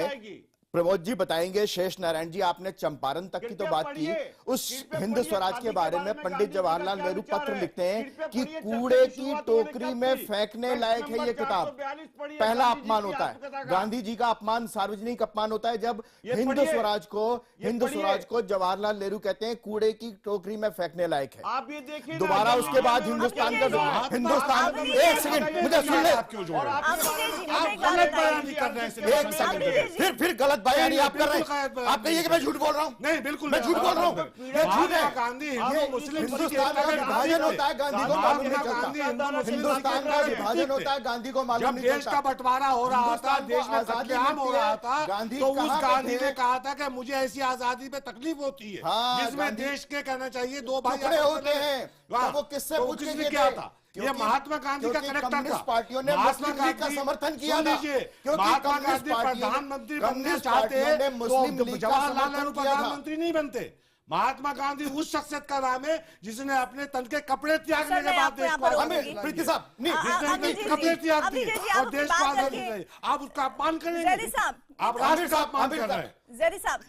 प्रमोद जी बताएंगे, शेष नारायण जी आपने चंपारण तक की तो बात की, उस हिंद स्वराज के बारे में पंडित जवाहरलाल नेहरू पत्र लिखते हैं कि कूड़े की टोकरी में फेंकने लायक है ये किताब। पहला अपमान होता है, गांधी जी का अपमान, सार्वजनिक अपमान होता है जब हिंद स्वराज को जवाहरलाल नेहरू कहते हैं कूड़े की टोकरी में फेंकने लायक है।
आप ये देखिए,
दोबारा उसके बाद हिंदुस्तान, एक सेकंड मुझे सुन ले, एक सेकंड, फिर गलत बयानी आप कर रहे हैं। आप कहिए कि मैं झूठ बोल रहा हूँ।
नहीं बिल्कुल
मैं झूठ बोल रहा हूँ, ये झूठ है।
गांधी
हिंदुस्तान का विभाजन होता है, गांधी को मालूम नहीं चलता। हिंदुस्तान का विभाजन होता है, गांधी को मालूम नहीं चलता।
देश का बंटवारा हो रहा था, देश में कत्लेआम हो रहा था,
गांधी
तो उस गांधी ने कहा था कि मुझे ऐसी आजादी पे तकलीफ होती है जिसमें देश के कहना चाहिए दो भाई
होते हैं। वो किससे पूछ के
क्या था? ये महात्मा गांधी का करेक्टर था।
पार्टियों ने
महात्मा गांधी
का समर्थन किया था,
महात्मा गांधी प्रधानमंत्री बनना चाहते तो जवाहरलाल नेहरू प्रधानमंत्री नहीं बनते। महात्मा गांधी उस शख्सियत का नाम है जिसने अपने तन के कपड़े त्यागने के बाद देश को,
प्रीति साहब
जिसने कपड़े त्याग दिए और देश को आजादी दी, आप उसका अपमान करेंगे, आप राष्ट्र का अपमान कर रहे हैं।
जरी साहब,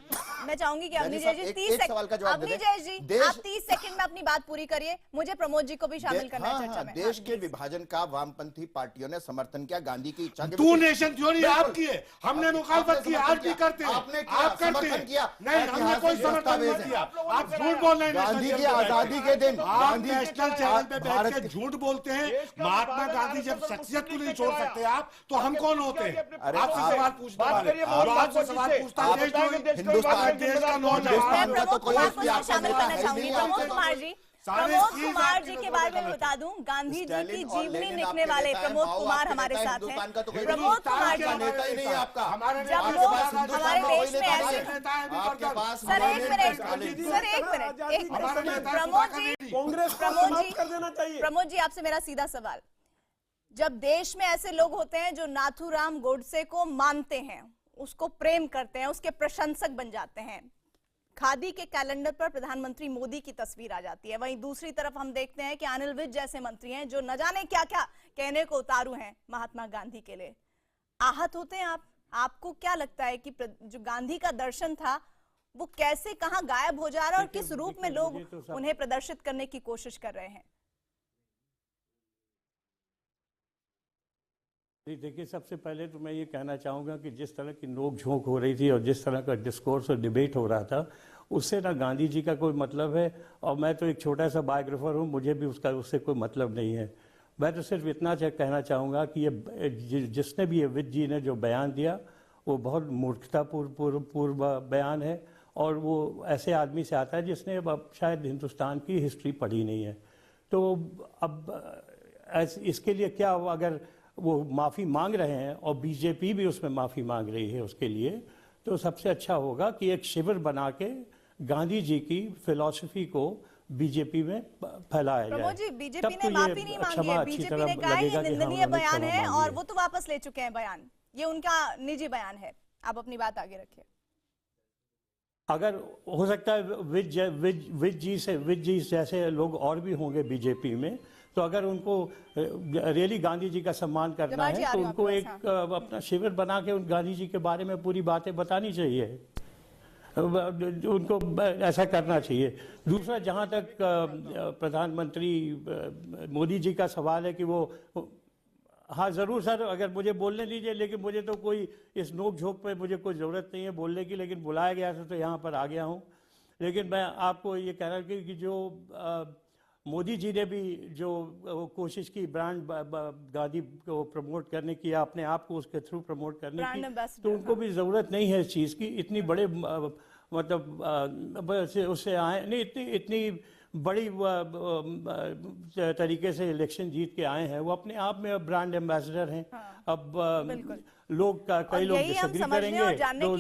मैं चाहूंगी कि अवनीश जी 30 सेकंड, अवनीश जी आप 30 सेकंड में अपनी बात पूरी करिए, मुझे प्रमोद जी को भी शामिल करना है चर्चा में।
देश के विभाजन का वामपंथी पार्टियों ने समर्थन किया, गांधी की इच्छा के
टू नेशन थ्योरी आपकी है, हमने मुखालफत की, आज भी करते हैं, आप करते हैं, नहीं हमने कोई समर्थन नहीं किया, आप झूठ बोल रहे हैं।
गांधी की आजादी के दिन
आप नेशनल चैनल पे बैठ के झूठ बोलते हैं। महात्मा गांधी जब शख्सियत को नहीं छोड़ सकते आप, तो हम कौन होते हैं? आपसे सवाल पूछने वाले, आपसे सवाल पूछता है
हिंदुस्तान देश का
मैं प्रमोद कुमार को शामिल करना चाहूंगी। प्रमोद कुमार जी के बारे में बता दूं, गांधी जी की जीवनी लिखने वाले प्रमोद कुमार हमारे साथ हैं। प्रमोद कुमार जी
नेता ही नहीं है आपका,
जब लोग हमारे देश में ऐसे, सर एक मिनट, प्रमोद जी आपसे मेरा सीधा सवाल, जब देश में ऐसे लोग होते हैं जो नाथूराम गोडसे को मानते हैं, उसको प्रेम करते हैं, उसके प्रशंसक बन जाते हैं, खादी के कैलेंडर पर प्रधानमंत्री मोदी की तस्वीर आ जाती है, वहीं दूसरी तरफ हम देखते हैं कि अनिल विज जैसे मंत्री हैं जो न जाने क्या क्या कहने को उतारू हैं महात्मा गांधी के लिए। आहत होते हैं आप? आपको क्या लगता है कि जो गांधी का दर्शन था वो कैसे, कहां गायब हो जा रहा है और किस रूप में लोग उन्हें प्रदर्शित करने की कोशिश कर रहे हैं?
देखिए, सबसे पहले तो मैं ये कहना चाहूँगा कि जिस तरह की नोक झोंक हो रही थी और जिस तरह का डिस्कोर्स और डिबेट हो रहा था, उससे ना गांधी जी का कोई मतलब है, और मैं तो एक छोटा सा बायोग्राफर हूँ, मुझे भी उससे कोई मतलब नहीं है। मैं तो सिर्फ इतना कहना चाहूँगा कि ये जिसने भी, ये विज जी ने जो बयान दिया वो बहुत मूर्खतापूर्ण बयान है, और वो ऐसे आदमी से आता है जिसने अब शायद हिंदुस्तान की हिस्ट्री पढ़ी नहीं है। तो अब इसके लिए क्या, अगर वो माफ़ी मांग रहे हैं और बीजेपी भी उसमें माफ़ी मांग रही है उसके लिए, तो सबसे अच्छा होगा कि एक शिविर बना के गांधी जी की फिलॉसफी को बीजेपी में फैलाया जाए।
प्रमोद जी, बीजेपी ने माफी नहीं मांगी है, बीजेपी ने कहा ये निंदनीय बयान है और वो तो वापस ले चुके हैं बयान, ये उनका निजी बयान है। आप अपनी बात आगे रखिए।
अगर हो सकता है विज जी जैसे लोग और भी होंगे बीजेपी में, तो अगर उनको रियली गांधी जी का सम्मान करना है तो उनको एक अपना शिविर बना के उन गांधी जी के बारे में पूरी बातें बतानी चाहिए, उनको ऐसा करना चाहिए। दूसरा, जहां तक प्रधानमंत्री मोदी जी का सवाल है कि वो, हाँ ज़रूर सर, अगर मुझे बोलने दीजिए, लेकिन मुझे तो कोई इस नोक झोंक पे मुझे कोई ज़रूरत नहीं है बोलने की, लेकिन बुलाया गया था तो यहाँ पर आ गया हूँ। लेकिन मैं आपको ये कह रहा हूँ कि जो मोदी जी ने भी जो कोशिश की ब्रांड गांधी को प्रमोट करने की, अपने आप को उसके थ्रू प्रमोट करने की, तो उनको भी ज़रूरत नहीं है इस चीज़ की। इतनी बड़े मतलब उससे आए नहीं, इतनी बड़ी तरीके से इलेक्शन जीत के आए हैं, वो अपने आप में ब्रांड एम्बेसडर हैं। हाँ, अब लोग कई लोग डिसएग्री करेंगे,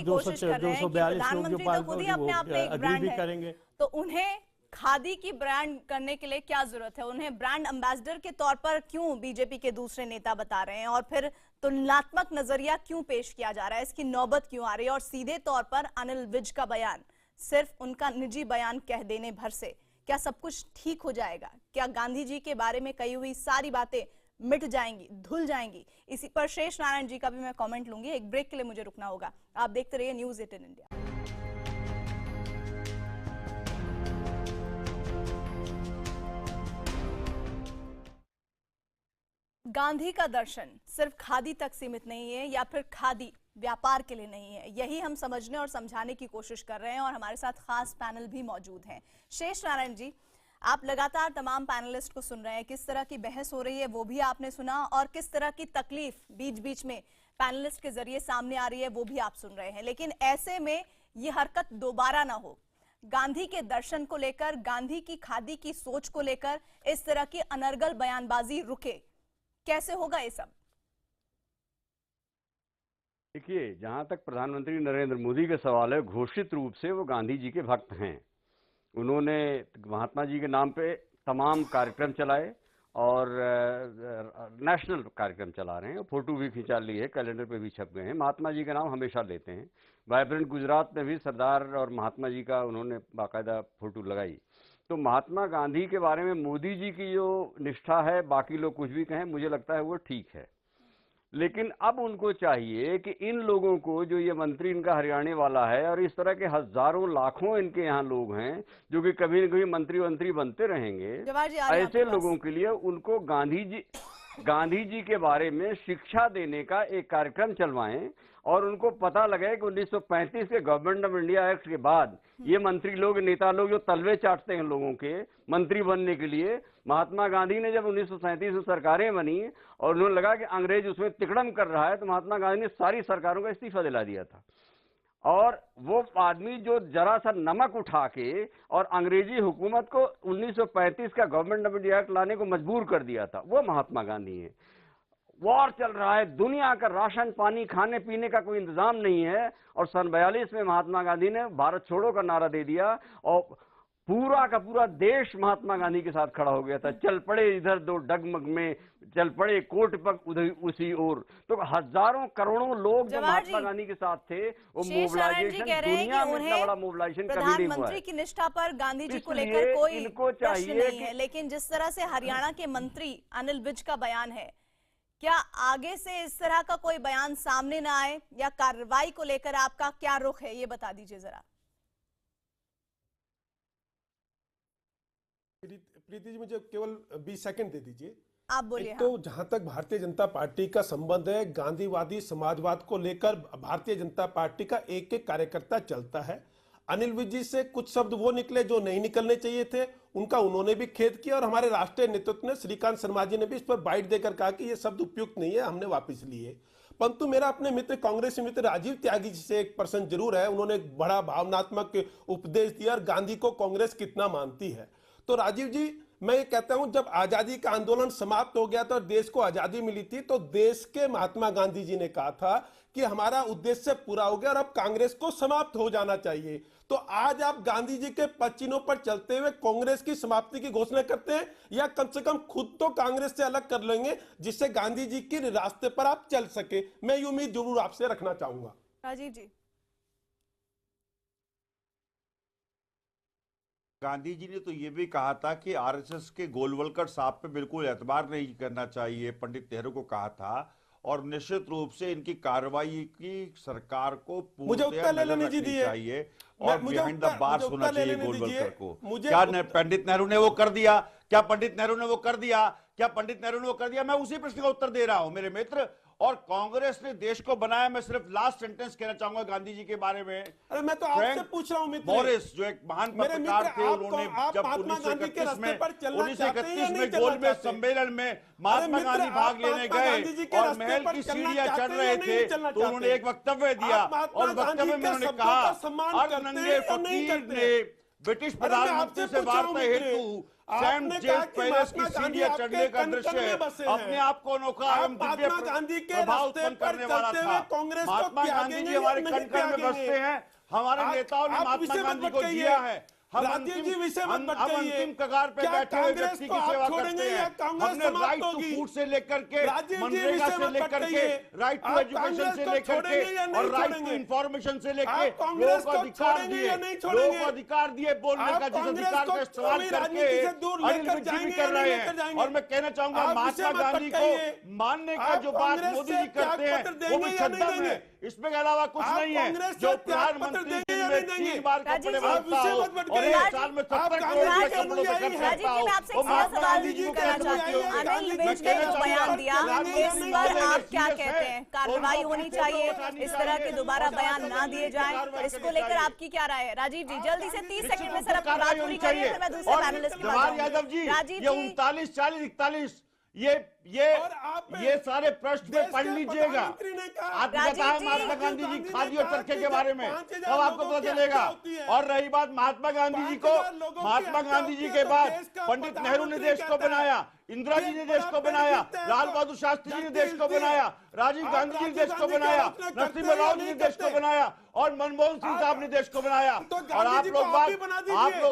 242 लोग जो एग्री भी करेंगे।
तो उन्हें खादी की ब्रांड करने के लिए क्या जरूरत है? उन्हें ब्रांड एम्बेसडर के तौर पर क्यों बीजेपी के दूसरे नेता बता रहे हैं, और फिर तुलनात्मक नजरिया क्यों पेश किया जा रहा है? इसकी नौबत क्यों आ रही है? और सीधे तौर पर अनिल विज का बयान सिर्फ उनका निजी बयान कह देने भर से क्या सब कुछ ठीक हो जाएगा? क्या गांधी जी के बारे में कही हुई सारी बातें मिट जाएंगी, धुल जाएंगी? इसी पर शेष नारायण जी का भी मैं कमेंट लूंगी। एक ब्रेक के लिए मुझे रुकना होगा। आप देखते रहिए न्यूज़ 18 इंडिया। गांधी का दर्शन सिर्फ खादी तक सीमित नहीं है, या फिर खादी व्यापार के लिए नहीं है। यही हम समझने और समझाने की कोशिश कर रहे हैं, और हमारे साथ खास पैनल भी मौजूद हैं। शेष नारायण जी, आप लगातार तमाम पैनलिस्ट को सुन रहे हैं, किस तरह की बहस हो रही है वो भी आपने सुना, और किस तरह की तकलीफ बीच बीच में पैनलिस्ट के जरिए सामने आ रही है वो भी आप सुन रहे हैं। लेकिन ऐसे में ये हरकत दोबारा ना हो, गांधी के दर्शन को लेकर, गांधी की खादी की सोच को लेकर इस तरह की अनर्गल बयानबाजी रुके, कैसे होगा ये सब?
देखिए, जहां तक प्रधानमंत्री नरेंद्र मोदी का सवाल है, घोषित रूप से वो गांधी जी के भक्त हैं। उन्होंने महात्मा जी के नाम पे तमाम कार्यक्रम चलाए और नेशनल कार्यक्रम चला रहे हैं। फोटो भी खिंचा ली है, कैलेंडर पे भी छप गए हैं। महात्मा जी का नाम हमेशा लेते हैं। वाइब्रेंट गुजरात में भी सरदार और महात्मा जी का उन्होंने बाकायदा फोटो लगाई। तो महात्मा गांधी के बारे में मोदी जी की जो निष्ठा है, बाकी लोग कुछ भी कहें, मुझे लगता है वो ठीक है। लेकिन अब उनको चाहिए कि इन लोगों को, जो ये मंत्री इनका हरियाणा वाला है और इस तरह के हजारों लाखों इनके यहाँ लोग हैं जो कि कभी न कभी मंत्री बनते रहेंगे, ऐसे लोगों के लिए उनको गांधी जी के बारे में शिक्षा देने का एक कार्यक्रम चलवाएं, और उनको पता लगे कि 1935 के गवर्नमेंट ऑफ इंडिया एक्ट के बाद ये मंत्री लोग, नेता लोग जो तलवे चाटते हैं लोगों के मंत्री बनने के लिए, महात्मा गांधी ने जब 1937 में सरकारें बनी और उन्होंने लगा कि अंग्रेज उसमें तिकड़म कर रहा है, तो महात्मा गांधी ने सारी सरकारों का इस्तीफा दिला दिया था। और वो आदमी जो जरा सा नमक उठा के और अंग्रेजी हुकूमत को 1935 का गवर्नमेंट ऑफ इंडिया एक्ट लाने को मजबूर कर दिया था, वो महात्मा गांधी है। वॉर चल रहा है, दुनिया का राशन पानी खाने पीने का कोई इंतजाम नहीं है, और सन 42 में महात्मा गांधी ने भारत छोड़ो का नारा दे दिया और पूरा का पूरा देश महात्मा गांधी के साथ खड़ा हो गया था। चल पड़े इधर दो डगमग में, चल पड़े कोट पग उधर उसी ओर। तो हजारों करोड़ों लोग जो महात्मा गांधी के साथ थे, वो मोबिलाइजेशन दुनिया में इतना बड़ा मोबिलाइजेशन कभी नहीं हुआ है।
प्रधानमंत्री की निष्ठा पर गांधी जी को लेकर कोई प्रश्न नहीं है, लेकिन जिस तरह से हरियाणा के मंत्री अनिल विज का बयान है, क्या आगे से इस तरह का कोई बयान सामने ना आए, या कार्रवाई को लेकर आपका क्या रुख है, ये बता दीजिए जरा।
प्रीति जी, मुझे केवल 20 सेकंड दे दीजिए।
आप बोलिए।
तो जहां तक भारतीय जनता पार्टी का संबंध है, गांधीवादी समाजवाद को लेकर भारतीय जनता पार्टी का एक एक कार्यकर्ता चलता है। अनिल विज जी से कुछ शब्द वो निकले जो नहीं निकलने चाहिए थे, उनका उन्होंने भी खेद किया, और हमारे राष्ट्रीय नेतृत्व ने, श्रीकांत शर्मा जी ने भी इस पर बाइट देकर कहा कि ये शब्द उपयुक्त नहीं है, हमने वापस लिए। परंतु मेरा अपने मित्र, कांग्रेसी मित्र राजीव त्यागी जी से एक प्रश्न जरूर है। उन्होंने एक बड़ा भावनात्मक उपदेश दिया, और गांधी को कांग्रेस कितना मानती है। तो राजीव जी, मैं ये कहता हूं जब आजादी का आंदोलन समाप्त हो गया था और देश को आजादी मिली थी तो देश के महात्मा गांधी जी ने कहा था कि हमारा उद्देश्य पूरा हो गया और अब कांग्रेस को समाप्त हो जाना चाहिए। तो आज आप गांधी जी के पद चिन्हों पर चलते हुए कांग्रेस की समाप्ति की घोषणा करते हैं या कम से कम खुद तो कांग्रेस से अलग कर लेंगे जिससे गांधी जी के रास्ते पर आप चल सके। मैं ये उम्मीद जरूर आपसे रखना चाहूंगा।
राजीव जी,
गांधी जी ने तो ये भी कहा था कि आरएसएस के गोलवलकर साहब पे बिल्कुल एतबार नहीं करना चाहिए, पंडित नेहरू को कहा था, और निश्चित रूप से इनकी कार्रवाई की सरकार को
मुझे उत्तर ले लेने
दीजिए चाहिए और बिहाइंड द बार्स होना चाहिए गोलवलकर को। क्या पंडित नेहरू ने वो कर दिया? क्या पंडित नेहरू ने वो कर दिया? क्या पंडित नेहरू ने वो कर दिया? मैं उसी प्रश्न का उत्तर दे रहा हूं मेरे मित्र। और कांग्रेस ने देश को बनाया। मैं सिर्फ लास्ट सेंटेंस कहना चाहूंगा गांधी जी के बारे में।
अरे मैं तो आपसे पूछ रहा हूं मित्र,
मॉरिस जो एक महान पत्रकार थे, उन्होंने जब 1931 में गोलमेज सम्मेलन में महात्मा गांधी भाग लेने गए और महल की सीढ़ियां चढ़ रहे थे तो उन्होंने एक वक्तव्य दिया और वक्तव्य में उन्होंने कहा नंगे फकीर ने ब्रिटिश प्रधानमंत्री से वार्ता हेतु सेंट जेम्स पैलेस की सीढ़ियां चढ़ने का दृश्य अपने आप को अनोखा एवं दिव्य प्रभाव उत्पन्न करने वाला था। महात्मा गांधी जी हमारे कण कण में बसते हैं। हमारे नेताओं ने महात्मा गांधी को जिया है। हम अंतिम कगार पे बैठे हुए व्यक्ति की सेवा करते हैं। हमने राइट टू फूड से लेकर के मनरेगा से लेकर के राइट टू एजुकेशन से लेकर के और राइट टू इंफॉर्मेशन से लेकर लोगों को अधिकार दिए बोलने का, जिस अधिकार का इस्तेमाल करके अनिल विज भी कर रहे हैं। और मैं कहना चाहूंगा महात्मा गांधी को मानने का जो बात मोदी जी करते हैं वो भी छद्म है, इसमें अलावा कुछ नहीं है। जो प्रधानमंत्री दिन में 3 बार कपड़े बदलता हो और एक साल में 70 करोड़ के कपड़ों पे खर्च करता हो, वो महात्मा गांधी जी को कैसे मानते हो?
अनिल विज ने जो बयान दिया इस पर आप क्या कहते हैं? कार्रवाई होनी चाहिए, इस तरह के दोबारा बयान ना दिए जाए, इसको लेकर आपकी क्या राय है? राजीव जी जल्दी से 30 सेकंड में सर अपनी बात पूरी करिए, मैं दूसरे पैनलिस्ट की बात
यादव जी, ये 39, 40, 41 ये सारे प्रश्न में पढ़ लीजिएगा। आपको पता है महात्मा गांधी जी खादी और चरखे के बारे में, तब आपको पता चलेगा। और रही बात महात्मा गांधी जी को, महात्मा गांधी जी के बाद पंडित नेहरू ने देश को बनाया, इंदिरा जी ने देश को बनाया, लाल बहादुर शास्त्री जी ने देश को बनाया, राजीव गांधी जी ने देश को बनाया, नरसिम्हा राव जी ने देश को बनाया और मनमोहन सिंह साहब ने देश को बनाया। और आप लोग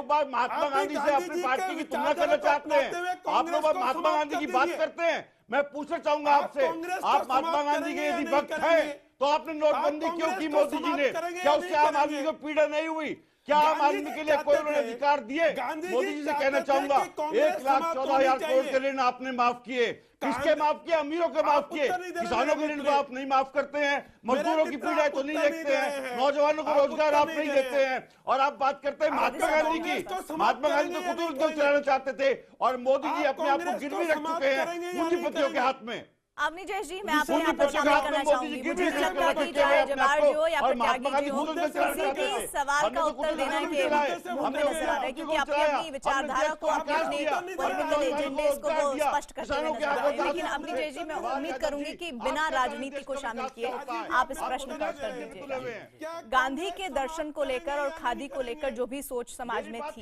बात महात्मा गांधी से अपनी पार्टी की तुलना करना चाहते हैं। आप लोग महात्मा गांधी की बात करते हैं। मैं पूछना चाहूंगा आपसे, आप महात्मा गांधी के यदि भक्त हैं तो आपने नोटबंदी क्यों की मोदी जी ने? क्या उससे आम आदमी को पीड़ा नहीं हुई? क्या आम आदमी के लिए कोई उन्होंने अधिकार दिए? मोदी जी से कहना चाहूंगा 1,14,000 करोड़ के ऋण आपने माफ किए। किसके माफ किए? अमीरों के माफ किए। किसानों के ऋण को आप नहीं माफ करते हैं, मजदूरों की पीड़ा तो नहीं देखते हैं, नौजवानों को रोजगार आप नहीं देते हैं। और आप बात करते हैं महात्मा गांधी की। महात्मा गांधी तो खुद उद्योग चलाना चाहते थे और मोदी जी अपने आप को गिरवी रख चुके हैं पूंजीपतियों के हाथ में।
अवनी जयेश जी, मैं आपको यहाँ पर शामिल करना चाहूंगी। मुझे नहीं लगता कि चाहे जवाहर जी हो या फिर त्यागी जी हो, किसी भी सवाल का उत्तर देना के मुंह में नजर आ रहा है, क्योंकि अपनी अपनी विचारधारा को अपने पॉलिटिकल एजेंडेस को वो स्पष्ट करते हुए नजर आ रहे हैं। लेकिन अवनी जयेश जी, मैं उम्मीद करूंगी कि बिना राजनीति को शामिल किए आप इस प्रश्न का उत्तर दीजिएगा। गांधी के दर्शन को लेकर और खादी को लेकर जो भी सोच समाज में थी,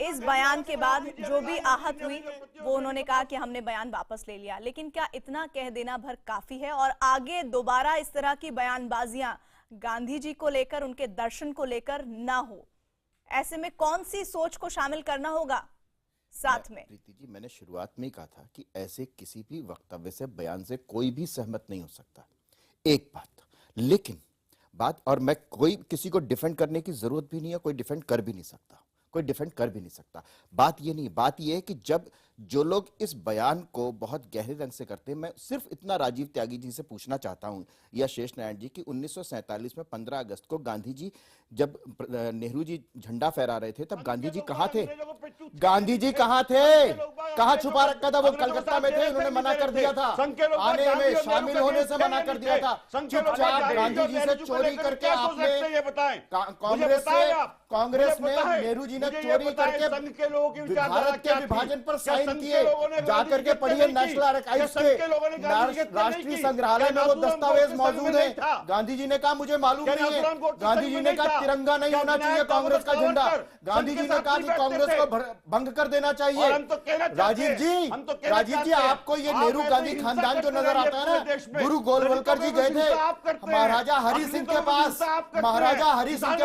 इस बयान के बाद जो भी आहत हुई वो उन्होंने कहा कि हमने बयान वापस ले लिया। लेकिन क्या इतना कह देना भर काफी है और आगे दोबारा इस तरह की बयानबाजियां गांधी जी को लेकर, उनके दर्शन को लेकर ना हो? ऐसे में कौन सी सोच को शामिल करना होगा साथ में?
प्रीति जी, मैंने शुरुआत में ही कहा था कि ऐसे किसी भी वक्तव्य से, बयान से कोई भी सहमत नहीं हो सकता, एक बात। लेकिन बात, और मैं कोई किसी को डिफेंड करने की जरूरत भी नहीं है, कोई डिफेंड कर भी नहीं सकता, कोई डिफेंड कर भी नहीं सकता। बात ये नहीं, बात ये है कि जब जो लोग इस बयान को बहुत गहरे रंग से करते हैं, मैं सिर्फ इतना राजीव त्यागी जी से पूछना चाहता हूं या शेष नारायण जी कि 1947 में 15 अगस्त को गांधी जी, जब नेहरू जी झंडा फहरा रहे थे, तब गांधी जी कहां थे? गांधी जी कहां थे? कहाँ छुपा रखा था? वो कलकत्ता में थे, उन्होंने मना कर दिया था, आने में शामिल होने से मना कर दिया था। चुपचाप गांधी जी से चोरी करके आपने कांग्रेस में नेहरू जी ने चोरी करके भारत के विभाजन पर साइन किए। जाकर के पढ़िए नेशनल आर्काइव्स के राष्ट्रीय संग्रहालय में वो दस्तावेज मौजूद है। गांधी जी ने कहा मुझे मालूम नहीं है, गांधी जी ने कहा तिरंगा नहीं होना चाहिए कांग्रेस का झंडा, गांधी जी ने कहा कि कांग्रेस को भंग कर देना चाहिए। राजीव जी आपको ये नेहरू गांधी खानदान जो नजर आता है ना, गुरु गोलवलकर जी गए थे महाराजा हरि सिंह के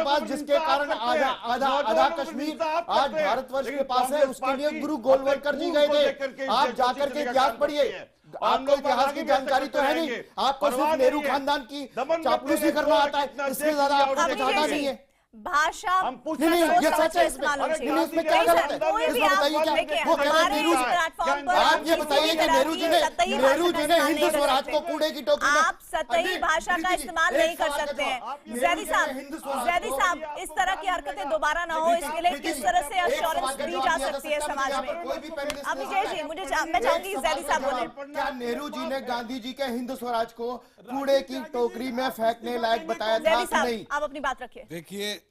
पास, जिसके कारण आधा कश्मीर आज भारतवर्ष के पास है, उसके लिए गुरु गोलवलकर जी गए थे। आप जाकर के इतिहास पढ़िए, आपको इतिहास की जानकारी तो है नहीं, आपको सिर्फ नेहरू खानदान की चापलूसी करना आता है, इससे ज्यादा आपको कुछ आता नहीं है।
भाषा
नहीं, ये सच है, इसमें क्या गलत है? इसमें बताइए क्या वो कह रहे नेहरू जी, आप ये बताइए कि नेहरू जी ने हिंदू स्वराज को कूड़े की टोकरी में,
आप सतही भाषा का इस्तेमाल नहीं कर सकते हैं। जैदी साहब, इस तरह की हरकतें दोबारा ना हो, इसके लिए किस तरह से एश्योरेंस दी जा सकती है समाज में? अभिषेक जी, मैं चाहूंगी जैदी साहब बोले।
क्या नेहरू जी ने गांधी जी के हिंद स्वराज को कूड़े की टोकरी में फेंकने लायक बताया था कि नहीं?
आप अपनी बात रखिए।
देखिए,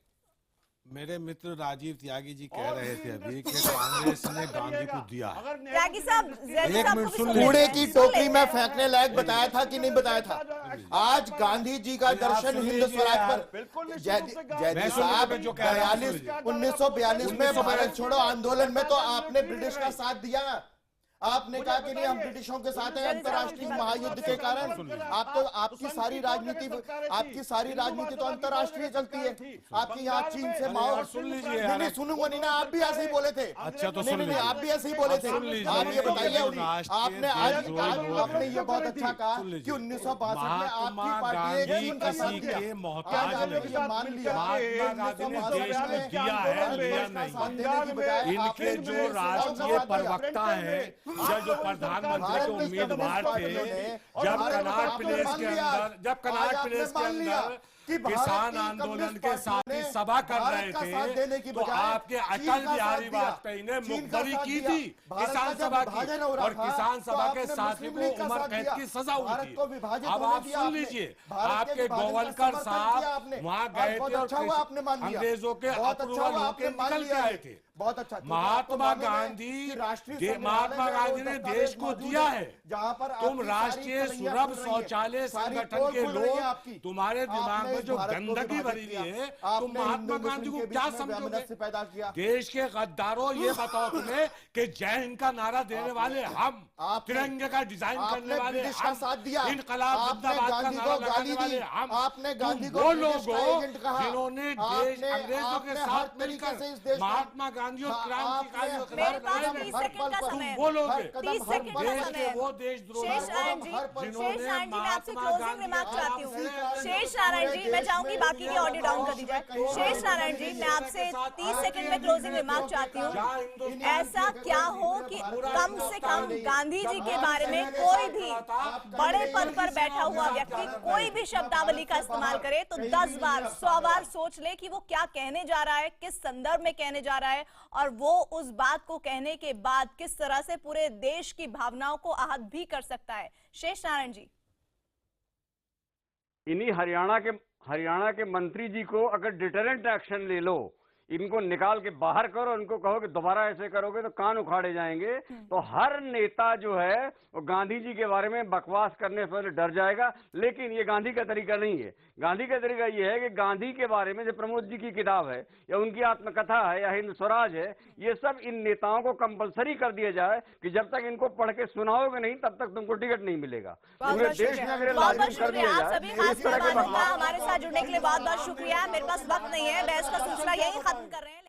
मेरे मित्र राजीव त्यागी जी कह रहे थे अभी कि कांग्रेस ने गांधी को दिया है।
त्यागी साहब,
एक मिनट सुन लीजिए।
कूड़े की टोकरी में फेंकने लायक बताया था कि नहीं बताया था? आज गांधी जी का दर्शन हिंद स्वराज पर, जैदी साहब 1942 में भारत छोड़ो आंदोलन में तो आपने ब्रिटिश का साथ दिया। आपने कहा कि नहीं हम ब्रिटिशों के साथ हैं अंतर्राष्ट्रीय महायुद्ध के कारण। आपकी सारी राजनीति तो अंतर्राष्ट्रीय चलती है। आपकी यहाँ चीन से माओ,
सुन लीजिए।
नहीं सुनूंगा नहीं ना, आप भी ऐसे ही बोले थे।
अच्छा तो सुन लीजिए,
आप भी ऐसे ही बोले थे। आप ये बताइए, आपने ये बहुत अच्छा कहा कि 1962 में आपकी पार्टी ने उनका साथ दिया। मान लिया
इनके जो राष्ट्रीय प्रवक्ता है या जो प्रधानमंत्री के उम्मीदवार थे, जब कनॉट प्लेस के अंदर किसान आंदोलन के साथ ही सभा कर रहे थे, तो आपके अटल बिहारी वाजपेयी ने मुखबरी की थी किसान सभा की, और किसान सभा के साथी को उम्र कैद की सजा हुई थी। अब आप सुन लीजिए, आपके गोवलकर साहब वहां गए थे और अंग्रेजों के अप्रूवल होकर निकल के आए थे।
बहुत अच्छा।
महात्मा गांधी ने देश को दिया है।
जहां पर
तुम राष्ट्रीय सुलभ शौचालय संगठन के लोग, तुम्हारे दिमाग में जो गंदगी भरी हुई है, तुम महात्मा गांधी को क्या समझोगे?
पैदा किया
देश के गद्दारों, ये बताओ तुम्हें कि जय हिंद का नारा देने वाले हम, तिरंगे का डिजाइन करने वाले हम, इनकलाब जिंदाबाद का नारा लगाने वाले हम,
आपने गांधी को
वो लोग जिन्होंने देश अंग्रेजों के साथ मिलकर महात्मा गांधी और क्रांतिकारियों के
तुम
बोलोगे देश के वो देशद्रोही
जिन्होंने महात्मा गांधी। शेष नारायण जी, मैं चाहूंगी बाकी की ऑडियो डाउन कर दी जाए। शेष नारायण जी, मैं आपसे 30 सेकंड में क्लोजिंग रिमार्क चाहती हूँ। ऐसा क्या हो कि कम से कम गांधी जी के बारे में कोई भी बड़े पद पर बैठा हुआ व्यक्ति कोई भी शब्दावली का इस्तेमाल करे तो 10 बार 100 बार सोच ले कि वो क्या कहने जा रहा है, किस संदर्भ में कहने जा रहा है, और वो उस बात को कहने के बाद किस तरह से पूरे देश की भावनाओं को आहत भी कर सकता है। शेष नारायण जी,
इन्हीं हरियाणा के मंत्री जी को अगर डिटरेंट एक्शन ले लो, इनको निकाल के बाहर करो, इनको कहो कि दोबारा ऐसे करोगे तो कान उखाड़े जाएंगे, तो हर नेता जो है वो गांधी जी के बारे में बकवास करने से पहले डर जाएगा। लेकिन ये गांधी का तरीका नहीं है। गांधी का तरीका ये है कि गांधी के बारे में जो प्रमोद जी की किताब है या उनकी आत्मकथा है या हिंद स्वराज है, ये सब इन नेताओं को कंपलसरी कर दिया जाए कि जब तक इनको पढ़ के सुनाओगे नहीं तब तक तुमको टिकट नहीं मिलेगा। पूरे देश में अगर लागू कर दिया जाए।
हमारे साथ जुड़ने के लिए बहुत बहुत शुक्रिया। मेरे पास वक्त नहीं है, बहस का सिलसिला यही खत्म कर रहे हैं।